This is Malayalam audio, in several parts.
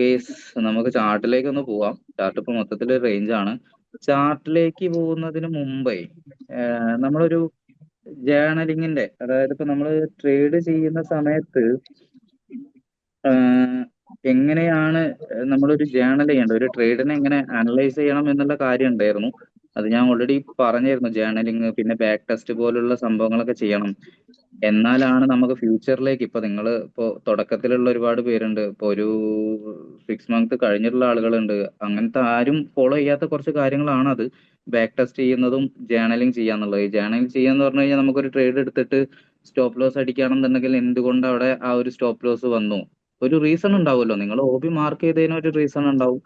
ഗെയ്സ് നമുക്ക് ചാർട്ടിലേക്ക് ഒന്ന് പോവാം. ചാർട്ട് ഇപ്പൊ മൊത്തത്തിൽ റേഞ്ച് ആണ്. ചാർട്ടിലേക്ക് പോകുന്നതിന് മുമ്പേ നമ്മളൊരു ജേണലിങ്ങിന്റെ, അതായത് ഇപ്പൊ നമ്മൾ ട്രേഡ് ചെയ്യുന്ന സമയത്ത് ആഹ് എങ്ങനെയാണ് നമ്മളൊരു ജേണൽ ചെയ്യേണ്ടത്, ഒരു ട്രേഡിനെ എങ്ങനെ അനലൈസ് ചെയ്യണം എന്നുള്ള കാര്യം ഉണ്ടായിരുന്നു. അത് ഞാൻ ഓൾറെഡി പറഞ്ഞിരുന്നു. ജേണലിങ് പിന്നെ ബാക്ക് ടെസ്റ്റ് പോലുള്ള സംഭവങ്ങളൊക്കെ ചെയ്യണം. എന്നാലാണ് നമുക്ക് ഫ്യൂച്ചറിലേക്ക്, ഇപ്പൊ നിങ്ങൾ ഇപ്പോ തുടക്കത്തിലുള്ള ഒരുപാട് പേരുണ്ട്, ഇപ്പൊ ഒരു 6 മന്ത് കഴിഞ്ഞിട്ടുള്ള ആളുകളുണ്ട്. അങ്ങനത്തെ ആരും ഫോളോ ചെയ്യാത്ത കുറച്ച് കാര്യങ്ങളാണ് അത്. ബാക്ക് ടെസ്റ്റ് ചെയ്യുന്നതും ജേണലിങ് ചെയ്യാന്നുള്ളത്. ജേണലിങ് ചെയ്യാന്ന് പറഞ്ഞു കഴിഞ്ഞാൽ നമുക്കൊരു ട്രേഡ് എടുത്തിട്ട് സ്റ്റോപ്പ് ലോസ് അടിക്കുകയാണെന്നുണ്ടെങ്കിൽ എന്തുകൊണ്ട് അവിടെ ആ ഒരു സ്റ്റോപ്പ് ലോസ് വന്നു, ഒരു റീസൺ ഉണ്ടാവുമല്ലോ. നിങ്ങൾ OB മാർക്ക് ചെയ്തതിന് ഒരു റീസൺ ഉണ്ടാവും.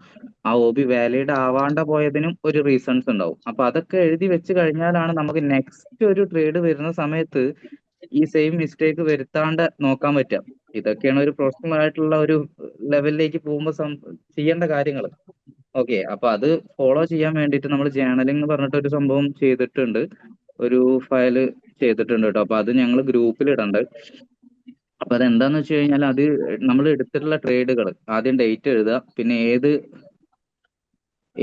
ആ OB വാലിഡ് ആവാണ്ട പോയതിനും ഒരു റീസൺസ് ഉണ്ടാവും. അപ്പൊ അതൊക്കെ എഴുതി വെച്ച് കഴിഞ്ഞാലാണ് നമുക്ക് നെക്സ്റ്റ് ഒരു ട്രേഡ് വരുന്ന സമയത്ത് ഈ സെയിം മിസ്റ്റേക്ക് വരുത്താണ്ട് നോക്കാൻ പറ്റുക. ഇതൊക്കെയാണ് ഒരു പ്രൊഫഷണൽ ആയിട്ടുള്ള ഒരു ലെവലിലേക്ക് പോകുമ്പോൾ ചെയ്യേണ്ട കാര്യങ്ങൾ. ഓക്കെ, അപ്പൊ അത് ഫോളോ ചെയ്യാൻ വേണ്ടിയിട്ട് നമ്മൾ ജേണലിംഗ് എന്ന് പറഞ്ഞിട്ട് ഒരു സംഭവം ചെയ്തിട്ടുണ്ട്. ഒരു ഫയല് ചെയ്തിട്ടുണ്ട് കേട്ടോ. അപ്പൊ അത് ഞങ്ങൾ ഗ്രൂപ്പിൽ ഇടണ്ട്. അപ്പൊ അതെന്താന്ന് വെച്ച് കഴിഞ്ഞാൽ, അത് നമ്മൾ എടുത്തിട്ടുള്ള ട്രേഡുകൾ ആദ്യം ഡേറ്റ് എഴുതുക, പിന്നെ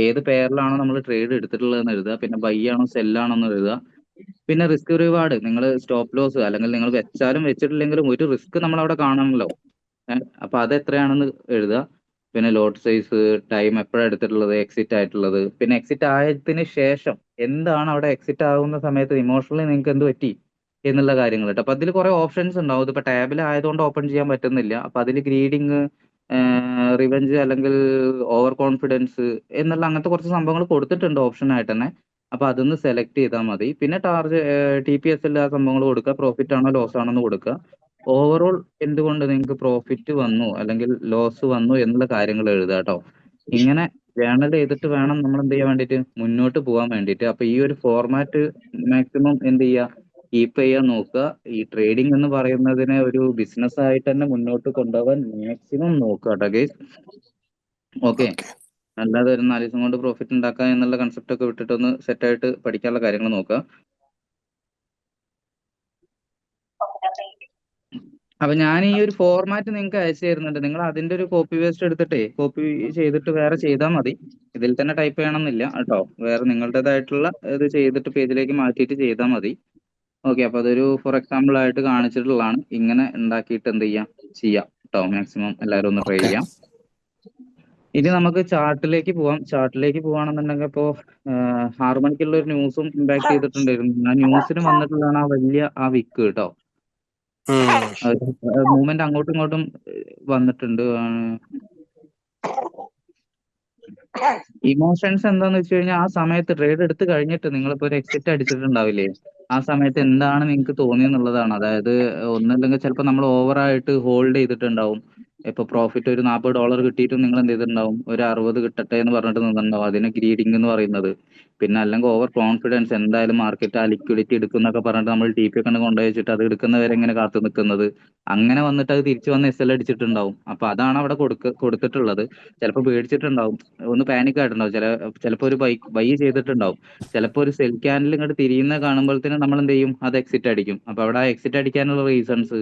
ഏത് പേരിലാണോ നമ്മൾ ട്രേഡ് എടുത്തിട്ടുള്ളതെന്ന് എഴുതുക, പിന്നെ ബൈ ആണോ സെല്ലാണോ എന്ന് എഴുതുക, പിന്നെ റിസ്ക് റിവാർഡ്, നിങ്ങൾ സ്റ്റോപ്പ് ലോസ് അല്ലെങ്കിൽ നിങ്ങൾ വെച്ചാലും വെച്ചിട്ടില്ലെങ്കിലും ഒരു റിസ്ക് നമ്മൾ അവിടെ കാണണമല്ലോ. അപ്പൊ അത് എത്രയാണെന്ന് എഴുതുക. പിന്നെ ലോട്ട് സൈസ്, ടൈം എപ്പോഴാണ് എടുത്തിട്ടുള്ളത്, എക്സിറ്റ് ആയിട്ടുള്ളത്, പിന്നെ എക്സിറ്റ് ആയതിന് ശേഷം എന്താണ് അവിടെ എക്സിറ്റ് ആകുന്ന സമയത്ത് ഇമോഷണലി നിങ്ങൾക്ക് എന്ത് പറ്റി എന്നുള്ള കാര്യങ്ങൾ കേട്ടോ. അപ്പൊ അതിൽ കുറെ ഓപ്ഷൻസ് ഉണ്ടാവും. ഇതിപ്പോ ടാബിൽ ആയതുകൊണ്ട് ഓപ്പൺ ചെയ്യാൻ പറ്റുന്നില്ല. അപ്പൊ അതിൽ ഗ്രീഡിങ്, റിവെഞ്ച് അല്ലെങ്കിൽ ഓവർ കോൺഫിഡൻസ് എന്നുള്ള അങ്ങനത്തെ കുറച്ച് സംഭവങ്ങൾ കൊടുത്തിട്ടുണ്ട് ഓപ്ഷൻ ആയിട്ട് തന്നെ. അപ്പൊ അതൊന്ന് സെലക്ട് ചെയ്താൽ മതി. പിന്നെ TPS ആ സംഭവങ്ങൾ കൊടുക്കുക. പ്രോഫിറ്റ് ആണോ ലോസ് ആണോ എന്ന് കൊടുക്കുക. ഓവറോൾ എന്തുകൊണ്ട് നിങ്ങൾക്ക് പ്രോഫിറ്റ് വന്നു അല്ലെങ്കിൽ ലോസ് വന്നു എന്നുള്ള കാര്യങ്ങൾ എഴുതുക കേട്ടോ. ഇങ്ങനെ ജേണൽ ചെയ്തിട്ട് വേണം നമ്മൾ എന്ത് ചെയ്യാൻ വേണ്ടിയിട്ട് മുന്നോട്ട് പോകാൻ വേണ്ടിയിട്ട്. അപ്പൊ ഈ ഒരു ഫോർമാറ്റ് മാക്സിമം എന്ത് ചെയ്യുക, കീപ്പ് ചെയ്യാൻ നോക്കുക. ഈ ട്രേഡിംഗ് എന്ന് പറയുന്നതിനെ ഒരു ബിസിനസ് ആയിട്ട് തന്നെ മുന്നോട്ട് കൊണ്ടുപോകാൻ മാക്സിമം നോക്കുക കേട്ടോ ഗൈസ്. Okay, okay. അല്ലാതെ ഒരു 4 ദിവസം കൊണ്ട് പ്രോഫിറ്റ് ഉണ്ടാക്കുക എന്നുള്ള കൺസെപ്റ്റ് ഒക്കെ വിട്ടിട്ട് ഒന്ന് സെറ്റായിട്ട് പഠിക്കാനുള്ള കാര്യങ്ങൾ നോക്കുക. അപ്പൊ ഞാൻ ഈ ഒരു ഫോർമാറ്റ് നിങ്ങൾക്ക് അയച്ചു തരുന്നുണ്ട്. നിങ്ങൾ അതിന്റെ ഒരു കോപ്പി പേസ്റ്റ് എടുത്തിട്ടേ കോപ്പി ചെയ്തിട്ട് വേറെ ചെയ്താൽ മതി. ഇതിൽ തന്നെ ടൈപ്പ് ചെയ്യണമെന്നില്ല കേട്ടോ. വേറെ നിങ്ങളുടേതായിട്ടുള്ള ഇത് ചെയ്തിട്ട് പേജിലേക്ക് മാറ്റിയിട്ട് ചെയ്താൽ മതി. ഓക്കെ, അപ്പൊ അതൊരു ഫോർ എക്സാമ്പിൾ ആയിട്ട് കാണിച്ചിട്ടുള്ളതാണ്. ഇങ്ങനെ ഉണ്ടാക്കിയിട്ട് എന്ത് ചെയ്യാം കേട്ടോ. മാക്സിമം എല്ലാവരും ഒന്ന് ട്രൈ ഓക്കെ. ചെയ്യാം. ഇനി നമുക്ക് ചാർട്ടിലേക്ക് പോവാം. ചാർട്ടിലേക്ക് പോവാണെന്നുണ്ടെങ്കിൽ ഇപ്പോൾ 6 മണിക്കുള്ള ഒരു ന്യൂസും ഇമ്പാക്ട് ചെയ്തിട്ടുണ്ടായിരുന്നു. ആ ന്യൂസിന് വന്നിട്ടുള്ളതാണ് ആ വലിയ ആ വിക്ക് കേട്ടോ. മൂവ്മെന്റ് അങ്ങോട്ടും ഇങ്ങോട്ടും വന്നിട്ടുണ്ട്. ഇമോഷൻസ് എന്താന്ന് വെച്ച് കഴിഞ്ഞാൽ, ആ സമയത്ത് ട്രേഡ് എടുത്ത് കഴിഞ്ഞിട്ട് നിങ്ങളിപ്പോ ഒരു എക്സിറ്റ് അടിച്ചിട്ടുണ്ടാവില്ലേ, ആ സമയത്ത് എന്താണ് നിങ്ങൾക്ക് തോന്നിയെന്നുള്ളതാണ്. അതായത് ഒന്നല്ലെങ്കിൽ ചിലപ്പോൾ നമ്മൾ ഓവറായിട്ട് ഹോൾഡ് ചെയ്തിട്ടുണ്ടാവും. ഇപ്പൊ പ്രോഫിറ്റ് ഒരു $40 കിട്ടിയിട്ടും നിങ്ങൾ എന്ത് ചെയ്തിട്ടുണ്ടാവും, ഒരു 60 കിട്ടട്ടെ എന്ന് പറഞ്ഞിട്ട് നിന്നിട്ടുണ്ടാവും. അതിന് ഗ്രീഡിംഗ് എന്ന് പറയുന്നത്. പിന്നെ അല്ലെങ്കിൽ ഓവർ കോൺഫിഡൻസ്, എന്തായാലും മാർക്കറ്റ് ആ ലിക്വിഡിറ്റി എടുക്കുന്നൊക്കെ പറഞ്ഞിട്ട് നമ്മൾ TP ഒക്കെ കൊണ്ടുപോയി വെച്ചിട്ട് അത് എടുക്കുന്നവരെ ഇങ്ങനെ കാത്തു നിൽക്കുന്നത്. അങ്ങനെ വന്നിട്ട് അത് തിരിച്ചു വന്ന് SL അടിച്ചിട്ടുണ്ടാവും. അപ്പൊ അതാണ് അവിടെ കൊടുത്തിട്ടുള്ളത്. ചിലപ്പോൾ പേടിച്ചിട്ടുണ്ടാവും, ഒന്ന് പാനിക് ആയിട്ടുണ്ടാവും. ചിലപ്പോൾ ഒരു ബൈ ചെയ്തിട്ടുണ്ടാവും. ചിലപ്പോൾ ഒരു സെൽ ക്യാൻഡിൽ ഇങ്ങോട്ട് തിരിയുന്ന കാണുമ്പോഴത്തേനും നമ്മൾ എന്ത് ചെയ്യും, അത് എക്സിറ്റ് അടിക്കും. അപ്പൊ അവിടെ ആ എക്സിറ്റ് അടിക്കാനുള്ള റീസൺസ്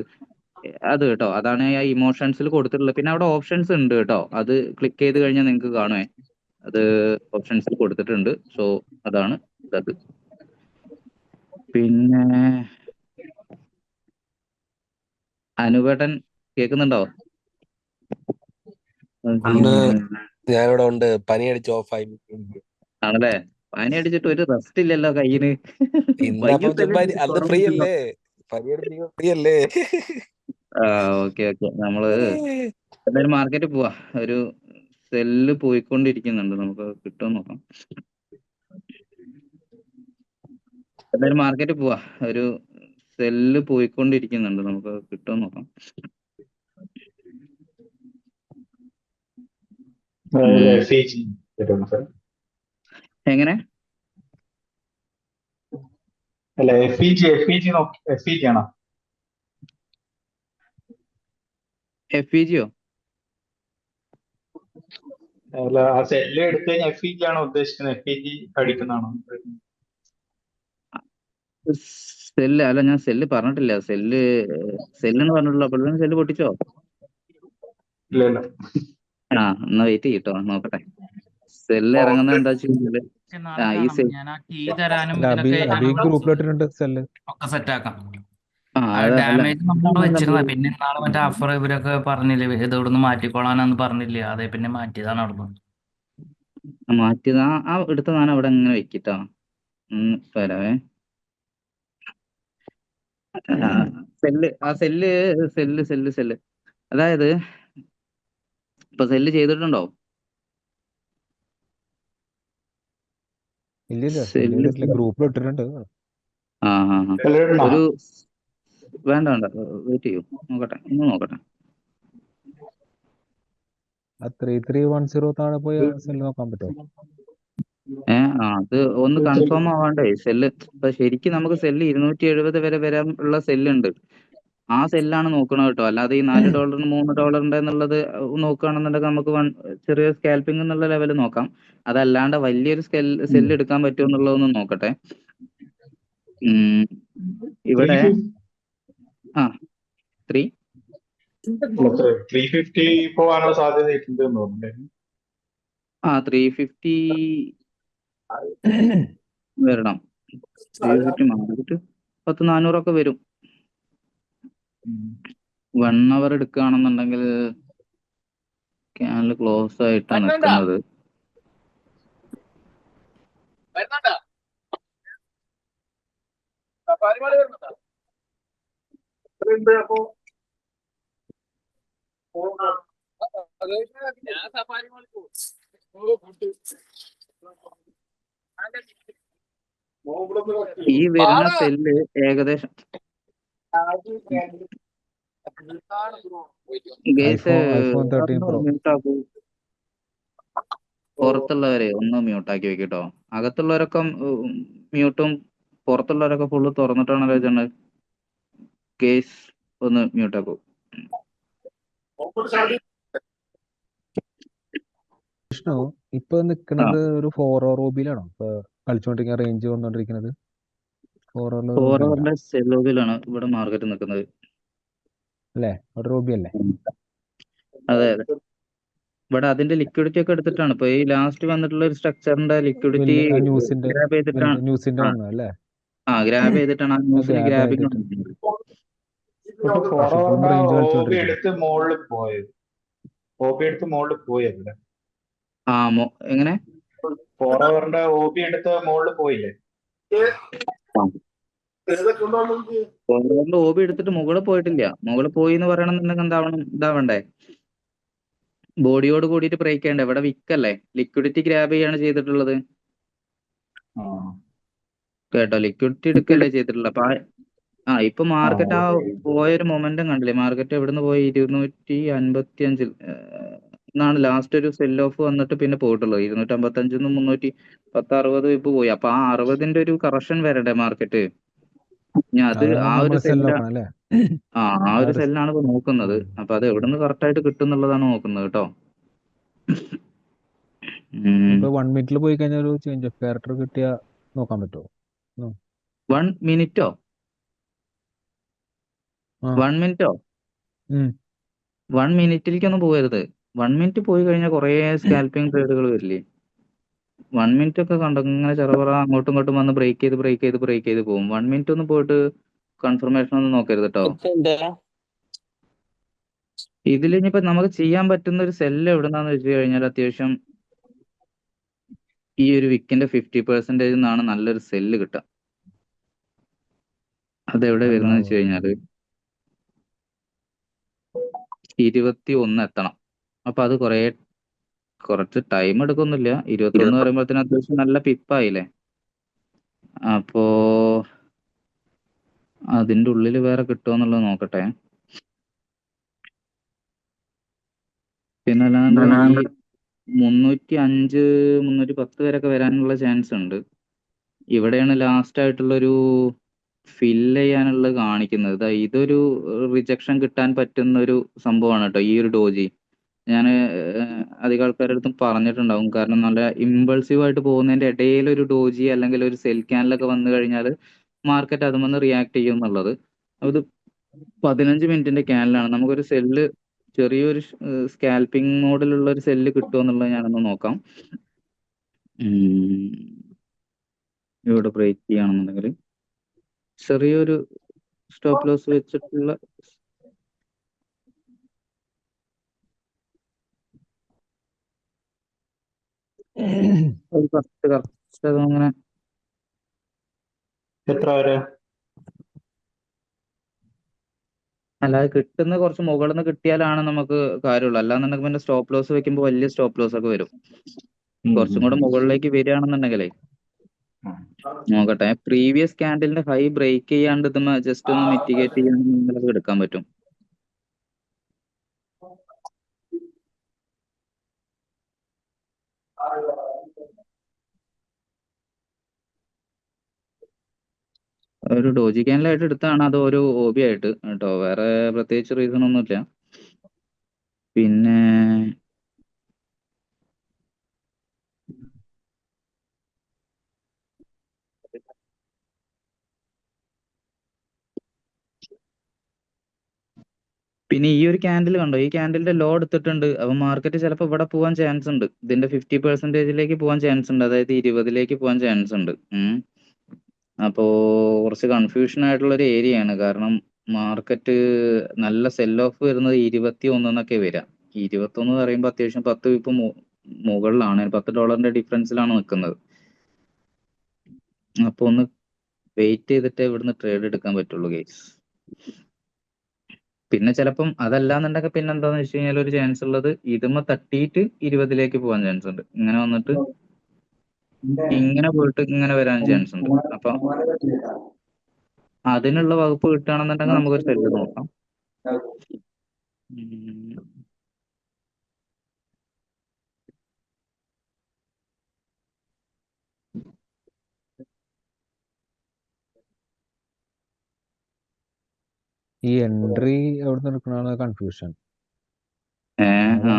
അത് കേട്ടോ, അതാണ് ആ ഇമോഷൻസിൽ കൊടുത്തിട്ടുള്ളത്. പിന്നെ അവിടെ ഓപ്ഷൻസ് ഉണ്ട് കേട്ടോ. അത് ക്ലിക്ക് ചെയ്ത് കഴിഞ്ഞാൽ നിങ്ങൾക്ക് കാണുവേ, അത് ഓപ്ഷൻസിൽ കൊടുത്തിട്ടുണ്ട്. സോ അതാണ് ഇതത്. പിന്നെ അനുവേട്ടൻ കേൾക്കുന്നുണ്ടോ? ഉണ്ട്. ഞാനിവിടെ ഉണ്ട്. പനി അടിച്ച് ഓഫായി. ആണല്ലേ? പനി അടിച്ചിട്ട് ഒരു റെസ്റ്റ് ഇല്ലല്ലോ കയ്യിന്. ഇന്നപ്പം ചുമ്മാ വൈകിട്ടല്ലേ അന്ന് ഫ്രീ കുറവുണ്ടല്ലോ. അല്ലേ? പനി അടിപ്പിക്കുമ്പോ ഫ്രീ അല്ലേ? ആ, ഓക്കെ ഓക്കെ. നമ്മള് എന്തായാലും മാർക്കറ്റിൽ പോവാ. ഒരു സെല്ല് പോയിക്കൊണ്ടിരിക്കുന്നുണ്ട്, നമുക്ക് കിട്ടുമോ നോക്കാം. എന്തായാലും മാർക്കറ്റിൽ പോവാ. ഒരു സെല്ല് പോയിക്കൊണ്ടിരിക്കുന്നുണ്ട്, നമുക്ക് കിട്ടുമോ നോക്കാം. എങ്ങനെ? അല്ല, FEG നോക്കി. FEG ആണോ? FEG-യോ? അല്ല, ആ സെല്ല് എടുത്തു കഴിഞ്ഞാൽ FEG ആണോ ഉദ്ദേശിക്കുന്നത്? FEG അടിക്കുന്നതാണോ? സെല്ല് അല്ല, ഞാൻ സെല്ല് പറഞ്ഞിട്ടില്ല. സെല്ലെന്ന് പറഞ്ഞിട്ടുള്ള അപ്പോഴത്തേനും സെല്ല് പൊട്ടിച്ചോ? ഇല്ലല്ലോ. എന്നാ വെയിറ്റ് ചെയ്യട്ടോ, നോക്കട്ടെ. സെല്ല് ഇറങ്ങുന്നത് എന്താ വെച്ച് കഴിഞ്ഞാല് നാളെ ഈ കാണാം. സെൽ ഞാൻ ആ കീ തരാനും അല്ല അബി ഇതിനൊക്കെ അബി ഗ്രൂപ്പിലിട്ടിട്ടുണ്ട് സെല്ല്. ഒക്കെ സെറ്റ് ആക്കാം. അല്ല ഡാമേജ് നമ്മളവിടെ വെച്ചിരുന്ന പിന്നെ നാളെ മറ്റേ അഫർ ഇവരൊക്കെ പറഞ്ഞില്ലേ ഇത് ഇവിടുന്ന് മാറ്റിക്കോളാനാന്ന് പറഞ്ഞില്ലേ, അതെ പിന്നെ മാറ്റിയതാണ് അവിടെ. മാറ്റിയത് ആ എടുത്ത സാധനം അവിടെ ഇങ്ങനെ വെക്കിട്ടാ. വരാവേ. സെല്ല് സെല്ല് സെല്ല് സെല്ല് അതായത് ഇപ്പൊ സെല്ല് ചെയ്തിട്ടുണ്ടോ? ഇല്ലില്ല സെല്ല് സെല്ല് ചെയ്തിട്ടില്ല, ഗ്രൂപ്പിലിട്ടിട്ടുണ്ട്. ഒരു വേണ്ട വെയിറ്റ് ചെയ്യൂ, ഒന്ന് നോക്കട്ടെ. ആ 3310 താഴെ പോയി സെല്ല് നോക്കാൻ പറ്റുമോ? അത് ഒന്ന് കൺഫേം ആവാണ്ടേ സെല്ല്. ഇപ്പൊ ശരിക്കും നമുക്ക് സെല്ല് 270 വരെ വരാൻ ഉള്ള സെല്ലുണ്ട്. ആ സെല്ലാണ് നോക്കണത് കേട്ടോ. അല്ലാതെ ഈ $4 $3 എന്നുള്ളത് നോക്കുകയാണെന്നുണ്ടെങ്കിൽ നമുക്ക് ചെറിയ സ്കാൽപ്പിംഗ് എന്നുള്ള ലെവൽ നോക്കാം. അതല്ലാണ്ട് വലിയൊരു സെല്ല് എടുക്കാൻ പറ്റുമോ എന്നുള്ളതൊന്ന് നോക്കട്ടെ. ഇവിടെ 350 പോകാനുള്ള സാധ്യത ഉണ്ട് എന്ന് തോന്നുന്നു. 350 വരണം. 350 മാറിയിട്ട് 1000-400 വരും. 1 അവർ എടുക്കുകയാണെന്നുണ്ടെങ്കിൽ ക്യാനൽ ക്ലോസ് ആയിട്ടാണ് നിൽക്കുന്നത്. ഈ വരുന്ന സെല്ല് ഏകദേശം iPhone 13 Pro. പുറത്തുള്ളവരെ ഒന്ന് മ്യൂട്ടാക്കി വെക്കട്ടോ. അകത്തുള്ളവരൊക്കെ മ്യൂട്ടും പുറത്തുള്ളവരൊക്കെ ഫുള്ള് തുറന്നിട്ടാണല്ലോ വെച്ചിട്ടുണ്ട്. കേസ് ഒന്ന് മ്യൂട്ടാക്കൂ. വിഷ്ണു ഇപ്പൊ നിക്കണത് ഒരു 4 റൂബിയിലാണോ ഇപ്പൊ കളിച്ചോണ്ടിരിക്കുന്ന റേഞ്ച് വന്നോണ്ടിരിക്കുന്നത്? 4 സെല്ലോബിലാണ് ഇവിടെ മാർക്കറ്റ് നിൽക്കുന്നത് അല്ലേ? ഒരു റൂബി അല്ലേ? അതെ. ഇവിടെ അതിന്റെ ലിക്വിഡിറ്റി ഒക്കെ എടുത്തിട്ടാണ് ഇപ്പൊ ഈ ലാസ്റ്റ് വന്നിട്ടുള്ള ഒരു സ്ട്രക്ചറിന്റെ ലിക്വിഡിറ്റി ഗ്രാബ് ചെയ്തിട്ടാണ്. ഗ്രാബ് ചെയ്തിട്ടാണ് ആ ന്യൂസിൽ ഗ്രാബിംഗ് എടുത്ത് മുകളിൽ പോയത്. എങ്ങനെ 4 അവറിന്റെ OB എടുത്ത് മുകളിൽ പോയില്ലേ? OB എടുത്തിട്ട് മുകളിൽ പോയിട്ടില്ല. മുകളിൽ പോയി എന്ന് പറയണമെന്നുണ്ടെങ്കിൽ ഇതാവണ്ടേ, ബോഡിയോട് കൂടിയിട്ട് ബ്രേക്ക് ചെയ്യണ്ടേ. ഇവിടെ വിക്കല്ലേ, ലിക്വിഡിറ്റി ഗ്രാബ് ചെയ്യാണ് ചെയ്തിട്ടുള്ളത് കേട്ടോ. ലിക്വിഡിറ്റി എടുക്കല്ലേ ചെയ്തിട്ടുള്ളത്. അപ്പൊ ഇപ്പൊ മാർക്കറ്റ് പോയൊരു മൊമെന്റം കണ്ടില്ലേ? മാർക്കറ്റ് എവിടുന്ന് പോയി 255 എന്നാണ് ലാസ്റ്റ് ഒരു സെൽ ഓഫ് വന്നിട്ട് പിന്നെ പോയിട്ടുള്ളത്. 255 310-60 ഇപ്പൊ പോയി. അപ്പൊ ആ 60ന്റെ ഒരു കറക്ഷൻ വരണ്ടേ മാർക്കറ്റ്. അത് ആ ഒരു സെല്ലാണ് ഇപ്പൊ നോക്കുന്നത്. അപ്പൊ അത് എവിടുന്ന് കറക്റ്റ് ആയിട്ട് കിട്ടും എന്നുള്ളതാണ് നോക്കുന്നത് കേട്ടോ. 1 മിനിറ്റിൽ പോയി കഴിഞ്ഞാൽ ഒരു ചേഞ്ച് ഓഫ് ക്യാരക്ടർ കിട്ടിയാ നോക്കാൻ പറ്റുമോ? 1 മിനിറ്റോ? 1 മിനിറ്റിലേക്കൊന്നും പോകരുത്. 1 മിനിറ്റ് പോയി കഴിഞ്ഞാൽ കുറെ സ്കാൽപ്പിംഗ് ട്രേഡുകൾ വരില്ലേ. 1 മിനിറ്റ് ഒക്കെ കണ്ടോ ഇങ്ങനെ ചെറുപറ അങ്ങോട്ടും ഇങ്ങോട്ടും വന്ന് ബ്രേക്ക് ചെയ്ത് പോകും. 1 മിനിറ്റ് ഒന്നും പോയിട്ട് കൺഫർമേഷൻ ഒന്നും നോക്കരുത് കേട്ടോ. ഇതിൽ ഇനിയിപ്പോ നമുക്ക് ചെയ്യാൻ പറ്റുന്ന ഒരു സെല്ല് എവിടുന്നാന്ന് വെച്ച് കഴിഞ്ഞാൽ അത്യാവശ്യം ഈ ഒരു വിക്കിന്റെ 50% നിന്നാണ് നല്ലൊരു സെല്ല് കിട്ടുക. അതെവിടെ വരുന്നത് വെച്ച് കഴിഞ്ഞാല് 21 എത്തണം. അപ്പൊ അത് കുറച്ച് ടൈം എടുക്കൊന്നുമില്ല. 21 പറയുമ്പോഴത്തേന് അത്യാവശ്യം നല്ല പിപ്പായില്ലേ. അപ്പോ അതിന്റെ ഉള്ളിൽ വേറെ കിട്ടുമോ എന്നുള്ളത് നോക്കട്ടെ. പിന്നെ അല്ലാണ്ട് ഈ 305 310 വരെയൊക്കെ വരാനുള്ള ചാൻസ് ഉണ്ട്. ഇവിടെയാണ് ലാസ്റ്റ് ആയിട്ടുള്ളൊരു ഫില്ല് ചെയ്യാനുള്ളത് കാണിക്കുന്നത്. ഇതൊരു റിജക്ഷൻ കിട്ടാൻ പറ്റുന്ന ഒരു സംഭവമാണ് കേട്ടോ ഈ ഒരു ഡോജി. ഞാൻ അധികം ആൾക്കാരുടെ അടുത്തും പറഞ്ഞിട്ടുണ്ടാവും. കാരണം നല്ല ഇമ്പൾസീവ് ആയിട്ട് പോകുന്നതിന്റെ ഇടയിൽ ഒരു ഡോജി അല്ലെങ്കിൽ ഒരു സെൽ ക്യാനിലൊക്കെ വന്നു കഴിഞ്ഞാൽ മാർക്കറ്റ് അതുമെന്ന് റിയാക്ട് ചെയ്യും എന്നുള്ളത്. അത് 15 മിനിറ്റിന്റെ ക്യാനിലാണ്. നമുക്കൊരു സെല്ല് ചെറിയൊരു സ്കാൽപ്പിംഗ് മോഡിലുള്ള ഒരു സെല്ല് കിട്ടുമോ എന്നുള്ളത് ഞാനൊന്ന് നോക്കാം. ഉം, ഇവിടെ ബ്രേക്ക് ചെയ്യുകയാണെന്നുണ്ടെങ്കിൽ ചെറിയൊരു സ്റ്റോപ്പ് ലോസ് വെച്ചിട്ടുള്ള ഒരു കറക്റ്റ് അങ്ങനെ എത്ര വരെ? അല്ലാതെ കിട്ടുന്ന കുറച്ച് മുകളിൽ നിന്ന് കിട്ടിയാലാണ് നമുക്ക് കാര്യമുള്ളൂ. അല്ലാന്നുണ്ടെങ്കിൽ പിന്നെ സ്റ്റോപ്പ് ലോസ് വെക്കുമ്പോൾ വലിയ സ്റ്റോപ്പ് ലോസ് ഒക്കെ വരും. കുറച്ചും കൂടെ മുകളിലേക്ക് വരികയാണെന്നുണ്ടെങ്കിലേ നോക്കട്ടെ. പ്രീവിയസ് ക്യാൻഡലിന്റെ ഹൈ ബ്രേക്ക് ചെയ്യാണ്ട് ഇത് ജസ്റ്റ് ഒന്ന് മിറ്റിഗേറ്റ് ചെയ്യാണെന്നുണ്ടെങ്കിൽ എടുക്കാൻ പറ്റും. ഒരു ഡോജി ക്യാൻഡലായിട്ട് എടുത്താണ്, അത് ഒരു ഹോബി ആയിട്ട് കേട്ടോ. വേറെ പ്രത്യേകിച്ച് റീസൺ ഒന്നുമില്ല. പിന്നെ പിന്നെ ഈ ഒരു ക്യാൻഡിൽ കണ്ടോ, ഈ ക്യാൻഡിലിന്റെ ലോ എടുത്തിട്ടുണ്ട്. അപ്പൊ മാർക്കറ്റ് ചിലപ്പോൾ ഇവിടെ പോകാൻ ചാൻസ് ഉണ്ട്. ഇതിന്റെ 50% പോകാൻ ചാൻസ് ഉണ്ട്, അതായത് 20 പോകാൻ ചാൻസ് ഉണ്ട്. അപ്പോ കുറച്ച് കൺഫ്യൂഷൻ ആയിട്ടുള്ള ഒരു ഏരിയയാണ്. കാരണം മാർക്കറ്റ് നല്ല സെൽ ഓഫ് വരുന്നത് 21 എന്നൊക്കെ വരിക. 21 എന്ന് പറയുമ്പോൾ അത്യാവശ്യം 10 പിപ്പ് മുകളിലാണ്, $10 ഡിഫറൻസിലാണ് നിൽക്കുന്നത്. അപ്പൊ ഒന്ന് വെയിറ്റ് ചെയ്തിട്ട് ഇവിടുന്ന് ട്രേഡ് എടുക്കാൻ പറ്റുള്ളൂ ഗൈസ്. പിന്നെ ചിലപ്പം അതല്ലാന്നുണ്ടെങ്കിൽ പിന്നെ എന്താന്ന് വെച്ച് കഴിഞ്ഞാൽ ഒരു ചാൻസ് ഉള്ളത് ഇതുമ്മ തട്ടിയിട്ട് 20 പോകാൻ ചാൻസ് ഉണ്ട്. ഇങ്ങനെ വന്നിട്ട് ഇങ്ങനെ പോയിട്ട് ഇങ്ങനെ വരാൻ ചാൻസ് ഉണ്ട്. അപ്പൊ അതിനുള്ള വകുപ്പ് കിട്ടുകയാണെന്നുണ്ടെങ്കിൽ നമുക്കൊരു സെല്ല് നോക്കാം. ഉം. ഈ എൻട്രി എവിടെ നിന്ന് എടുക്കണതാണ് കൺഫ്യൂഷൻ. ആ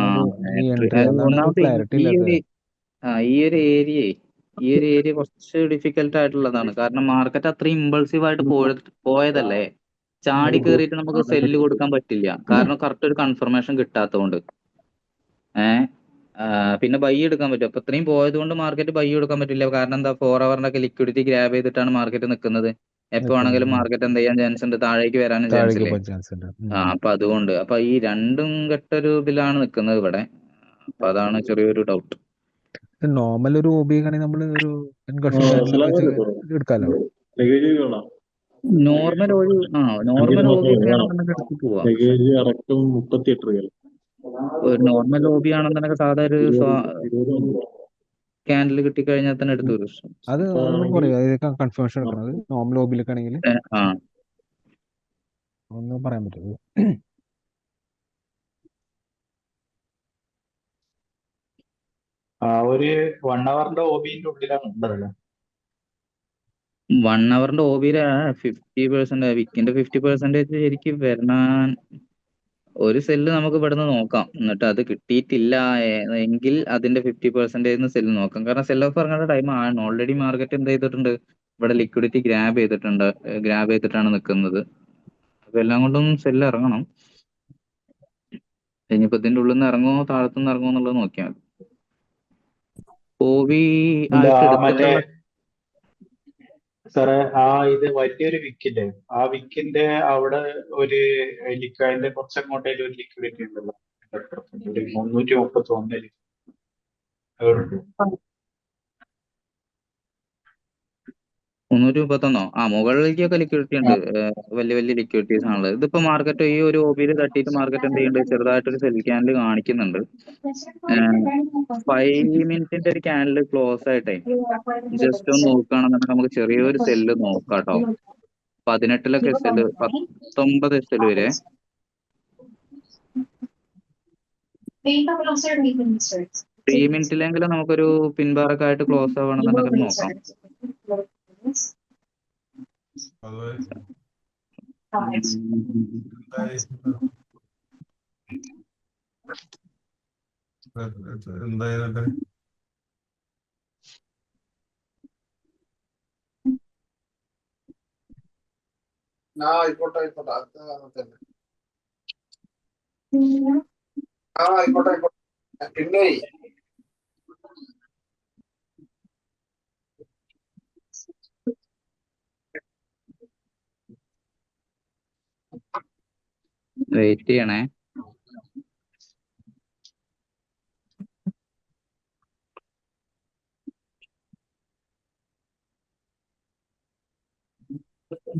ഈ എൻട്രി അതാണ് ഒരു ഒന്നാമത് ക്ലാരിറ്റി ഈ ഇല്ലാത്തത്. ഒരു ഈ ഒരു ഏരിയ കുറച്ച് ഡിഫിക്കൽട്ട് ആയിട്ടുള്ളതാണ്. കാരണം മാർക്കറ്റ് അത്രയും ഇമ്പൾസീവ് ആയിട്ട് പോയതല്ലേ. ചാടി കയറിയിട്ട് നമുക്ക് സെല്ല് കൊടുക്കാൻ പറ്റില്ല, കാരണം കറക്റ്റ് ഒരു കൺഫർമേഷൻ കിട്ടാത്തതുകൊണ്ട്. പിന്നെ ബൈ എടുക്കാൻ പറ്റും. അപ്പൊ ഇത്രയും പോയത് കൊണ്ട് മാർക്കറ്റ് ബൈ കൊടുക്കാൻ പറ്റില്ല. കാരണം എന്താ, 4 ഹവറിന്റെ ഒക്കെ ലിക്വിഡിറ്റി ഗ്രാബ് ചെയ്തിട്ടാണ് മാർക്കറ്റ് നിൽക്കുന്നത്. എപ്പോ വേണമെങ്കിലും മാർക്കറ്റ് എന്ത് ചെയ്യാൻ ചാൻസ് ഉണ്ട്, താഴേക്ക് വരാനും ചാൻസ് താഴേക്ക് ഇല്ലേ. പോകാൻ ചാൻസ് ഉണ്ട്. അപ്പൊ അതുകൊണ്ട് അപ്പൊ ഈ രണ്ടും കെട്ടൊരു ഇതിലാണ് നിൽക്കുന്നത് ഇവിടെ. അപ്പൊ അതാണ് ചെറിയൊരു ഡൗട്ട്. നോർമൽ ഒരു ഹോബി ആണെങ്കിൽ നമ്മൾ ഒരു എൻഗൾഫിംഗ് ക്യാൻഡിലൊക്കെ വെച്ച് എടുക്കാലോ. നോർമൽ ഹോബി ഒക്കെ ആണെന്നുണ്ടെങ്കിൽ എടുത്ത് പോവാം. ഒരു നോർമൽ ഹോബി ആണെന്നുണ്ടെങ്കിൽ സാധാ ഒരു ക്യാൻഡിൽ കിട്ടിക്കഴിഞ്ഞാൽ തന്നെ എടുത്തു വരും. അത് ഒന്ന് പറയാം, കൺഫർമേഷൻ എടുക്കണത് നോർമൽ ഹോബിയിലൊക്കെ ആണെങ്കിൽ ഒന്ന് പറയാൻ പറ്റുമോ? ഒരു 1 ഹവറിന്റെ ഹോബിന്റെ ഉള്ളിലാണ് ഉണ്ടല്ലോ. 1 ഹവറിന്റെ ഹോബിയിലെ 50% വിക്കിന്റെ 50% ശരിക്കും വരണാൻ ഒരു സെല്ല് നമുക്ക് ഇവിടുന്ന് നോക്കാം. എന്നിട്ട് അത് കിട്ടിയിട്ടില്ല എങ്കിൽ അതിന്റെ 50% സെല്ല് നോക്കാം. കാരണം സെൽ ഓഫ് ഇറങ്ങേണ്ട ടൈം ആണ്. ഓൾറെഡി മാർക്കറ്റ് എന്ത് ചെയ്തിട്ടുണ്ട്, ഇവിടെ ലിക്വിഡിറ്റി ഗ്രാബ് ചെയ്തിട്ടാണ് നിൽക്കുന്നത്. അപ്പൊ എല്ലാം കൊണ്ടും സെല്ല് ഇറങ്ങണം. ഇനിയിപ്പോ ഇതിന്റെ ഉള്ളിൽ നിന്ന് ഇറങ്ങുമോ താഴത്തുനിന്ന് ഇറങ്ങുമോ എന്നുള്ളത് നോക്കിയാൽ മതി. ഹോബി ആയിട്ട് മറ്റേ എടുത്തിട്ടുള്ള സാറേ, ഇത് വലിയൊരു വിക്കില്ലേ, ആ വിക്കിന്റെ അവിടെ ഒരു അതിന്റെ കുറച്ചങ്ങോട്ടേലും ഒരു ലിക്വിഡിറ്റി ഉണ്ടല്ലോ, ഒരു 331 331 മുകളിലേക്കൊക്കെ ലിക്വിഡിറ്റി ഉണ്ട്. വലിയ വലിയ ലിക്വിഡിറ്റീസ് ആണുള്ളത്. ഇതിപ്പോ മാർക്കറ്റ് ഈ ഒരു ഹോബിയിൽ തട്ടിയിട്ട് മാർക്കറ്റ് എന്ത് ചെയ്യുന്നുണ്ട്, ചെറുതായിട്ടൊരു സെൽ ക്യാൻഡിൽ കാണിക്കുന്നുണ്ട്. 5 മിനിറ്റിന്റെ ഒരു ക്യാൻഡിൽ ക്ലോസ് ആയിട്ടേ ജസ്റ്റ് ഒന്ന് നോക്കുകയാണെന്നുണ്ടെങ്കിൽ നമുക്ക് ചെറിയൊരു സെല്ല് നോക്കാം കേട്ടോ. 18 സെല്ല്, 19 സെല്ല് വരെ. 3 മിനിറ്റിലെങ്കിലും നമുക്കൊരു പിൻബാറൊക്കെ ആയിട്ട് ക്ലോസ് ആവണമെന്നുണ്ടെങ്കിൽ നോക്കാം. എന്തായാലും ആയിക്കോട്ടെ. വെയിറ്റ് ചെയ്യണേ.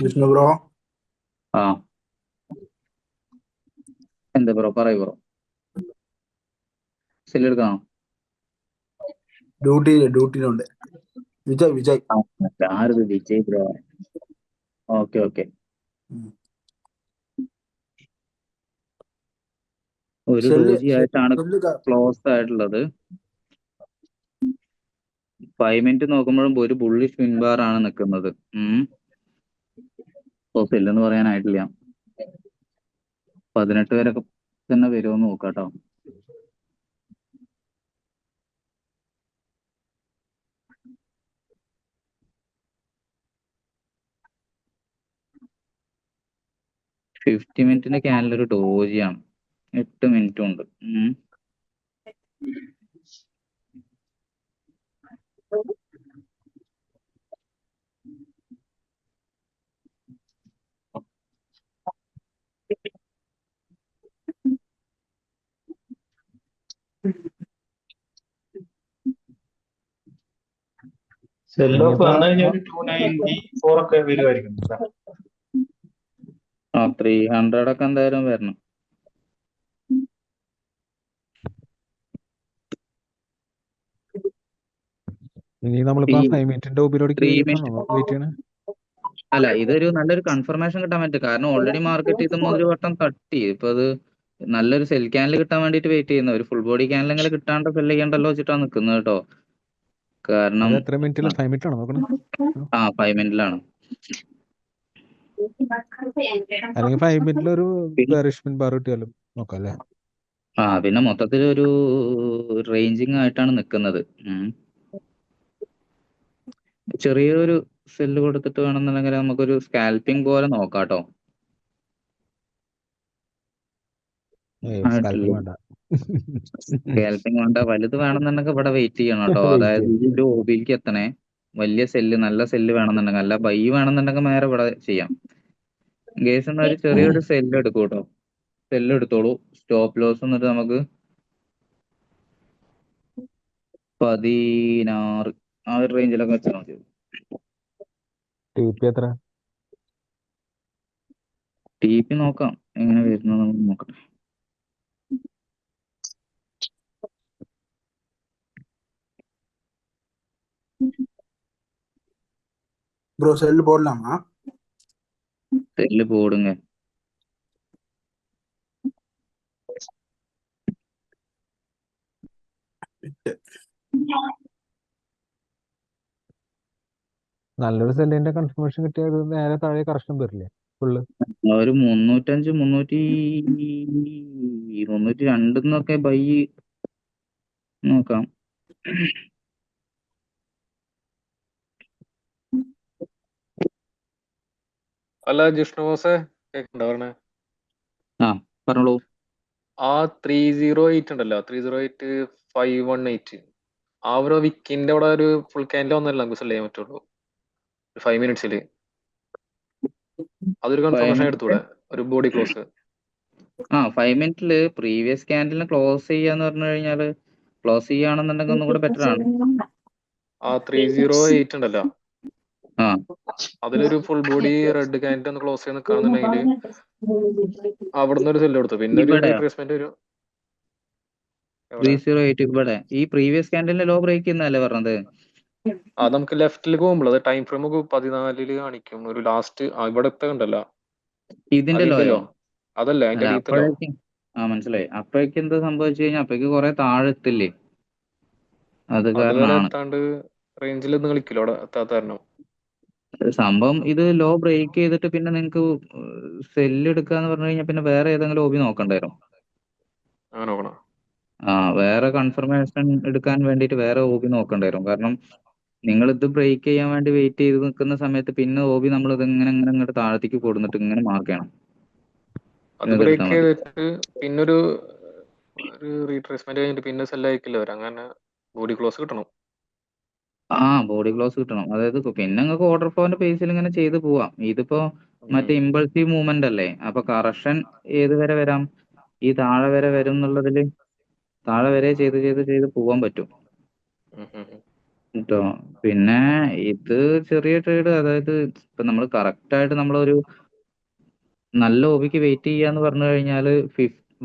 ജിഷ്ണു ബ്രോ ആ എന്താ ബ്രോ, പറയൂ ബ്രോ. സെല്ല് എടുക്കണോ? ഡ്യൂട്ടിയിലുണ്ട്. വിജയ് ആ, ആരത്? വിജയ് ബ്രോ. Okay okay. ഒരു ഡോജി ആയിട്ടാണ് ക്ലോസ് ആയിട്ടുള്ളത്. 5 മിനിറ്റ് നോക്കുമ്പോഴും ഒരു ബുള്ളിഷ് പിൻബാർ ആണ് നിൽക്കുന്നത്. സെല്ലെന്ന് പറയാനായിട്ടില്ല. 18 വരെ തന്നെ വരുമോന്ന് നോക്കാട്ടോ. മിനിറ്റിന്റെ ക്യാനിൽ ഒരു ഡോജിയാണ്. 8 മിനിറ്റും ഉണ്ട്. സെൽ ഓഫ് വന്നു കഴിഞ്ഞാൽ ഒരു 294 ഒക്കെ വരുമായിരിക്കും. ആ 300 ഒക്കെ എന്തായാലും വരണം. ഇനി നമ്മളിപ്പോ ഈ 5 മിനിറ്റിന്റെ ഉപരിയോടിക്ക് 3 വെയിറ്റ് മിനിറ്റ് ചെയ്യണേ. അല്ല, ഇതൊരു നല്ലൊരു കൺഫർമേഷൻ കിട്ടാൻ പറ്റും. കാരണം ഓൾറെഡി മാർക്കറ്റ് ഇത് ഒരു വട്ടം തട്ടി. ഇപ്പൊ അത് നല്ലൊരു സെൽ ക്യാനിൽ കിട്ടാൻ വേണ്ടിട്ട് വെയിറ്റ് ചെയ്യുന്ന, ഒരു ഫുൾ ബോഡി ക്യാനിലെങ്കിലും കിട്ടാണ്ട് സെല് ചെയ്യണ്ടല്ലോ വെച്ചിട്ടാണ് നിൽക്കുന്നത് കേട്ടോ. കാരണം അത് എത്ര മിനിറ്റിലാണ്? 5 മിനിറ്റ് ആണോ നോക്കണേ? ആ 5 മിനിറ്റിലാണ്. അല്ലെങ്കിൽ 5 മിനിറ്റിൽ ഒരു ബെയറിഷ് പിൻ ബാർ കിട്ടിയാലും നോക്കാം അല്ലേ? പിന്നെ മൊത്തത്തിൽ ഒരു റേഞ്ചിങ് ആയിട്ടാണ് നിൽക്കുന്നത്. ചെറിയൊരു സെല്ല് കൊടുത്തിട്ട് വേണമെന്നുണ്ടെങ്കിൽ നമുക്കൊരു സ്കാൽപ്പിംഗ് പോലെ നോക്കാട്ടോ. സ്കാൽപ്പിംഗ് വേണ്ട. സ്കാൽപ്പിംഗ് വേണ്ട, വലുത് വേണമെന്നുണ്ടെങ്കിൽ ഇവിടെ വെയിറ്റ് ചെയ്യണം കേട്ടോ. Wait അതായത് ചെയ്യാം. ഇതിന്റെ ഒബിയിലേക്ക് എത്തണേ. വലിയ സെല്ല്, നല്ല സെല്ല് വേണമെന്നുണ്ടെങ്കിൽ, അല്ല ബൈ വേണമെന്നുണ്ടെങ്കിൽ നേരെ ഇവിടെ ചെയ്യാം. കേസ് ഒരു ചെറിയൊരു സെല്ല് എടുക്കൂ കേട്ടോ. സെല്ല് എടുത്തോളൂ. സ്റ്റോപ്പ് ലോസ് എന്നിട്ട് നമുക്ക് 16 ആ ഒരു റേഞ്ചിലൊക്കെ വെച്ചാൽ മതി. TP എത്ര? TP നോക്കാം എങ്ങനെ വരുന്നത് നമുക്ക് നോക്കട്ടെ. ப்ரோ செல் போடலாமா? സെല്ല് போடுங்க. നല്ലൊരു സെല്ലിന്റെ കൺഫർമേഷൻ കിട്ടിയത് നേരെ താഴെ കറക്ഷൻ വരില്ലേ ഫുള്ള്? ഒരു 305 302 ബൈ നോക്കാം. അല്ല ജിഷ്ണു ബോസേ, കേൾക്കണ്ടോ പറഞ്ഞേ? ആ പറഞ്ഞോളൂ. ആ 308 ഉണ്ടല്ലോ, 308,518 ആ ഒരു വിക്കിന്റെ അവിടെ ഒരു ഫുൾ ക്യാൻഡിൽ വന്നല്ലോ നമുക്ക് സെല് ചെയ്യാൻ പറ്റുള്ളൂ 5 മിനിറ്റ്സില്. അതൊരു കൺഫർമേഷൻ എടുത്തൂടെ, ഒരു ബോഡി ക്ലോസ്? 5 മിനിറ്റില് പ്രീവിയസ് ക്യാൻഡിലിന് ക്ലോസ് ചെയ്യാന്ന് പറഞ്ഞു കഴിഞ്ഞാല്, ക്ലോസ് ചെയ്യുകയാണെന്നുണ്ടെങ്കിൽ ഒന്നും കൂടെ ബെറ്റർ ആണ്. ആ 308 ഉണ്ടല്ലോ, ആ അതിലൊരു ഫുൾ ബോഡി റെഡ് ക്യാൻഡിൽ ഒന്ന് ക്ലോസ് ചെയ്ത് നിൽക്കുകയാണെന്നുണ്ടെങ്കിൽ അവിടുന്ന് ഒരു സെല്ല് കൊടുത്തു, പിന്നെ ഒരു ഇവിടെയോ? റീട്രേസ്മെന്റ് ഒരു 308 ഇവിടെ ഈ പ്രീവിയസ് ക്യാൻഡിലിന് ലോ ബ്രേക്ക് ചെയ്യുന്നതല്ലേ പറഞ്ഞത്? അത് നമുക്ക് ലെഫ്റ്റിൽ പോകുമ്പോൾ അത് ടൈം ഫ്രെയിം 14 കാണിക്കും. ഒരു ലാസ്റ്റ് ഇവിടത്തെ ഉണ്ടല്ലോ ഇതിന്റെ അതിന്റെ ലോയോ? ലോ, അതല്ല അതിന്റെ അല്ല അടിയത്തെ ലോ. അപ്പോഴേക്കും മനസ്സിലായി. അപ്പോഴേക്കും എന്താ സംഭവിച്ചു കഴിഞ്ഞാൽ അപ്പോഴേക്ക് കുറെ താഴെ എത്തില്ലേ, അത് അതുവരെ കാരണമാണ് എത്താണ്ട് റേഞ്ചിൽ ഒന്ന് കളിക്കില്ല അവിടെ എത്താത്ത കാരണം. സംഭവം. ഇത് ലോ ബ്രേക്ക് ചെയ്തിട്ട് പിന്നെ നിങ്ങൾക്ക് സെല്ല് എടുക്കാന്ന് പറഞ്ഞു കഴിഞ്ഞാൽ പിന്നെ വേറെ ഏതെങ്കിലും ഓബി നോക്കണ്ട വരും. അങ്ങനെ നോക്കണം. വേറെ കൺഫർമേഷൻ എടുക്കാൻ വേണ്ടിയിട്ട് വേറെ ഓബി നോക്കണ്ട വരും. കാരണം നിങ്ങൾ ഇത് ബ്രേക്ക് ചെയ്യാൻ വേണ്ടി വെയിറ്റ് ചെയ്ത് നിൽക്കുന്ന സമയത്ത് പിന്നെ ഓബി നമ്മൾ ഇത് ഇങ്ങനെ ഇങ്ങനെ ഇങ്ങോട്ട് താഴത്തേക്ക് കൊടുത്തിട്ട് ഇങ്ങനെ മാർക്ക് ചെയ്യണം. അത് പിന്നെ ബ്രേക്ക് ഇതെടുത്താൽ മതി. ചെയ്തിട്ട് പിന്നൊരു ഒരു റീട്രേസ്മെന്റ് കഴിഞ്ഞിട്ട് പിന്നെ സെല്ല് അയക്കില്ല അവർ, അങ്ങനെ ബോഡി ക്ലോസ് കിട്ടണം. ബോഡി ക്ലോസ് കിട്ടണം. അതായത് പിന്നെ നിങ്ങൾക്ക് ഓർഡർ ഫ്ലോന്റെ ബേസിൽ ഇങ്ങനെ ചെയ്ത് പോവാം. ഇതിപ്പോ മറ്റേ ഇമ്പൾസീവ് മൂവ്മെന്റ് അല്ലേ, അപ്പൊ കറക്ഷൻ ഏത് വരെ വരാം, ഈ താഴെ വരെ വരും എന്നുള്ളതില് താഴെ വരെ ചെയ്ത് പോവാൻ പറ്റും കേട്ടോ. പിന്നെ ഇത് ചെറിയ ട്രേഡ്, അതായത് ഇപ്പൊ നമ്മൾ കറക്റ്റ് ആയിട്ട് നമ്മളൊരു നല്ല ഒബിക്ക് വെയിറ്റ് ചെയ്യാന്ന് പറഞ്ഞു കഴിഞ്ഞാല്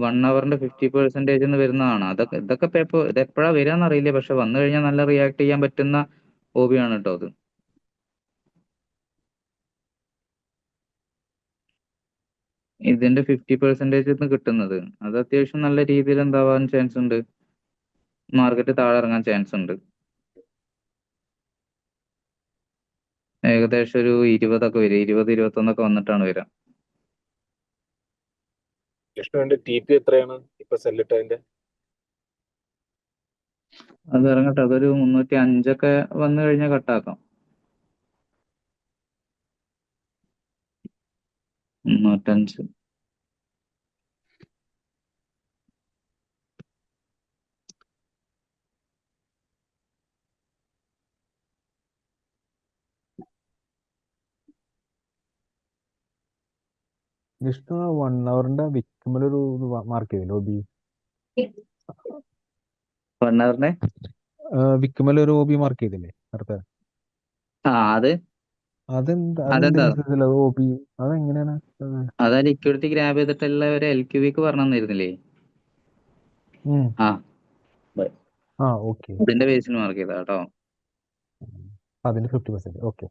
1 അവറിന്റെ 50% വരുന്നതാണ്. ഇതൊക്കെ ഇപ്പൊ ഇത് എപ്പോഴാ വരികയെന്ന് അറിയില്ല, പക്ഷെ വന്നു കഴിഞ്ഞാൽ നല്ല റിയാക്ട് ചെയ്യാൻ പറ്റുന്ന ഹോബിയാണ് കേട്ടോ അത്. ഇതിന്റെ 50% കിട്ടുന്നത് അത് അത്യാവശ്യം നല്ല രീതിയിൽ എന്താവാൻ ചാൻസ് ഉണ്ട്, മാർക്കറ്റ് താഴെ ഇറങ്ങാൻ ചാൻസ് ഉണ്ട്. ഏകദേശം ഒരു 20 ഒക്കെ വരും, 20-21 വന്നിട്ടാണ് വരിക. വിഷ്ണുവിന്റെ TP എത്രയാണ് ഇപ്പൊ സെല്ലിട്ടതിന്റെ? അത് ഇറങ്ങട്ടെ, അതൊരു 305 വന്നു കഴിഞ്ഞാൽ കട്ടാക്കാം. 305. വിഷ്ണു 1 അവറിന്റെ വിൽക്കുമ്പോഴൊരു മാർക്ക് ചെയ്തില്ല OB? 1 അവറിന്റെ വിൽക്കുമ്പോഴൊരു OB മാർക്ക് ചെയ്തില്ലേ നേരത്തെ? അതെന്താ അതെന്തിനനുസരിച്ചല്ല OB? അതെങ്ങനെയാണ്? അതാ ലിക്വിഡിറ്റി ഗ്രാബ് ചെയ്തിട്ടുള്ള ഒരു LQVക്ക് പറഞ്ഞു തന്നിരുന്നില്ലേ? ഓക്കെ. അതിന്റെ ബേസിൽ മാർക്ക് ചെയ്താ കേട്ടോ. അതിന്റെ 50%. ഓക്കെ.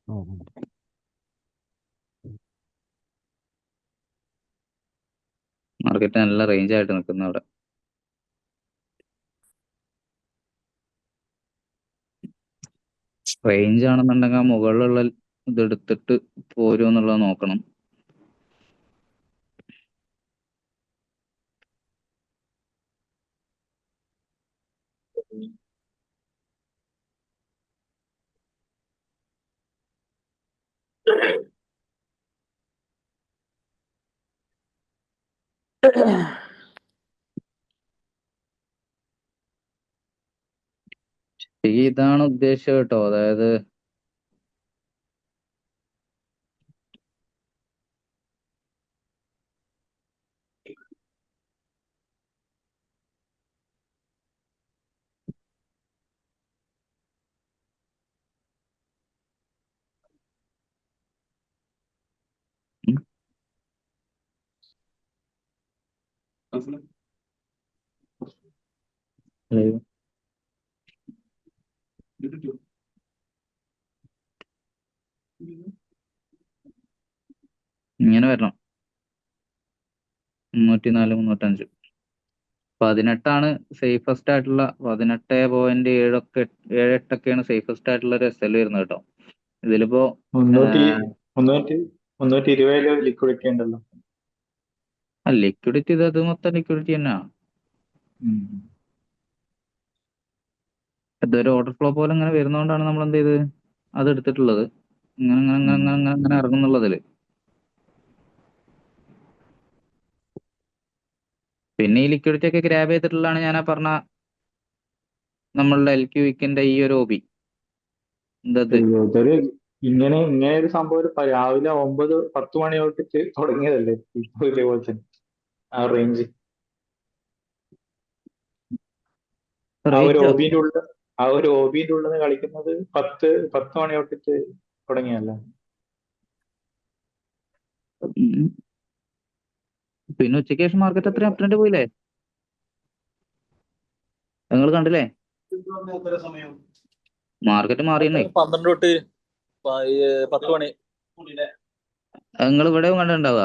മാർക്കറ്റ് നല്ല റേഞ്ച് ആയിട്ട് നിൽക്കുന്ന അവിടെ. റേഞ്ച് ആണെന്നുണ്ടെങ്കിൽ ആ മുകളിലുള്ള ഇത് എടുത്തിട്ട് പോരുമോ എന്നുള്ളത് നോക്കണം. ഇതാണ് ഉദ്ദേശം കേട്ടോ, അതായത് ഇങ്ങനെ വരണം. 304, 305, 18 സേഫസ്റ്റ് ആയിട്ടുള്ള 18.78 സേഫസ്റ്റ് ആയിട്ടുള്ള ഒരു SL വരുന്നത് കേട്ടോ. ഇതിലിപ്പോ 320 ലിക്വിഡിറ്റി ഉണ്ടല്ലോ. ലിക്വിഡിറ്റി ഇത് മൊത്തം ലിക്വിഡിറ്റി തന്നെയാ. ഇതൊരു ഓർഡർ ഫ്ലോ പോലെ ഇങ്ങനെ വരുന്നതുകൊണ്ടാണ് നമ്മൾ എന്ത് ചെയ്ത് അത് എടുത്തിട്ടുള്ളത്. ഇങ്ങനെ ഇറങ്ങുന്നുള്ളതില്. പിന്നെ ഈ ലിക്വിഡിറ്റി ഒക്കെ ഗ്രാബ് ചെയ്തിട്ടുള്ളതാണ് ഞാൻ പറഞ്ഞ നമ്മളുടെ LQVക്കിന്റെ ഈ ഒരു OB. ഇങ്ങനെ ഒരു സംഭവം രാവിലെ 9-10 മണി തൊട്ടിട്ട് തുടങ്ങിയതല്ലേ ഇപ്പൊ ഇതേപോലെ തന്നെ ആ റേഞ്ച്. ആ ഒരു OBന്റെ ഉള്ളിൽ കളിക്കുന്നത് 10 മണി തൊട്ടിട്ട് തുടങ്ങിയല്ലേ. പിന്നെ ഉച്ചയ്ക്ക് ശേഷം മാർക്കറ്റ് അത്രയും അപ് ട്രെൻഡ് പോയില്ലേ, നിങ്ങൾ കണ്ടില്ലേ? മാർക്കറ്റ് മാറിയെന്നേ. 12 തൊട്ട് 10 മണി നിങ്ങൾ ഇവിടെ കണ്ടിട്ടുണ്ടാവുക.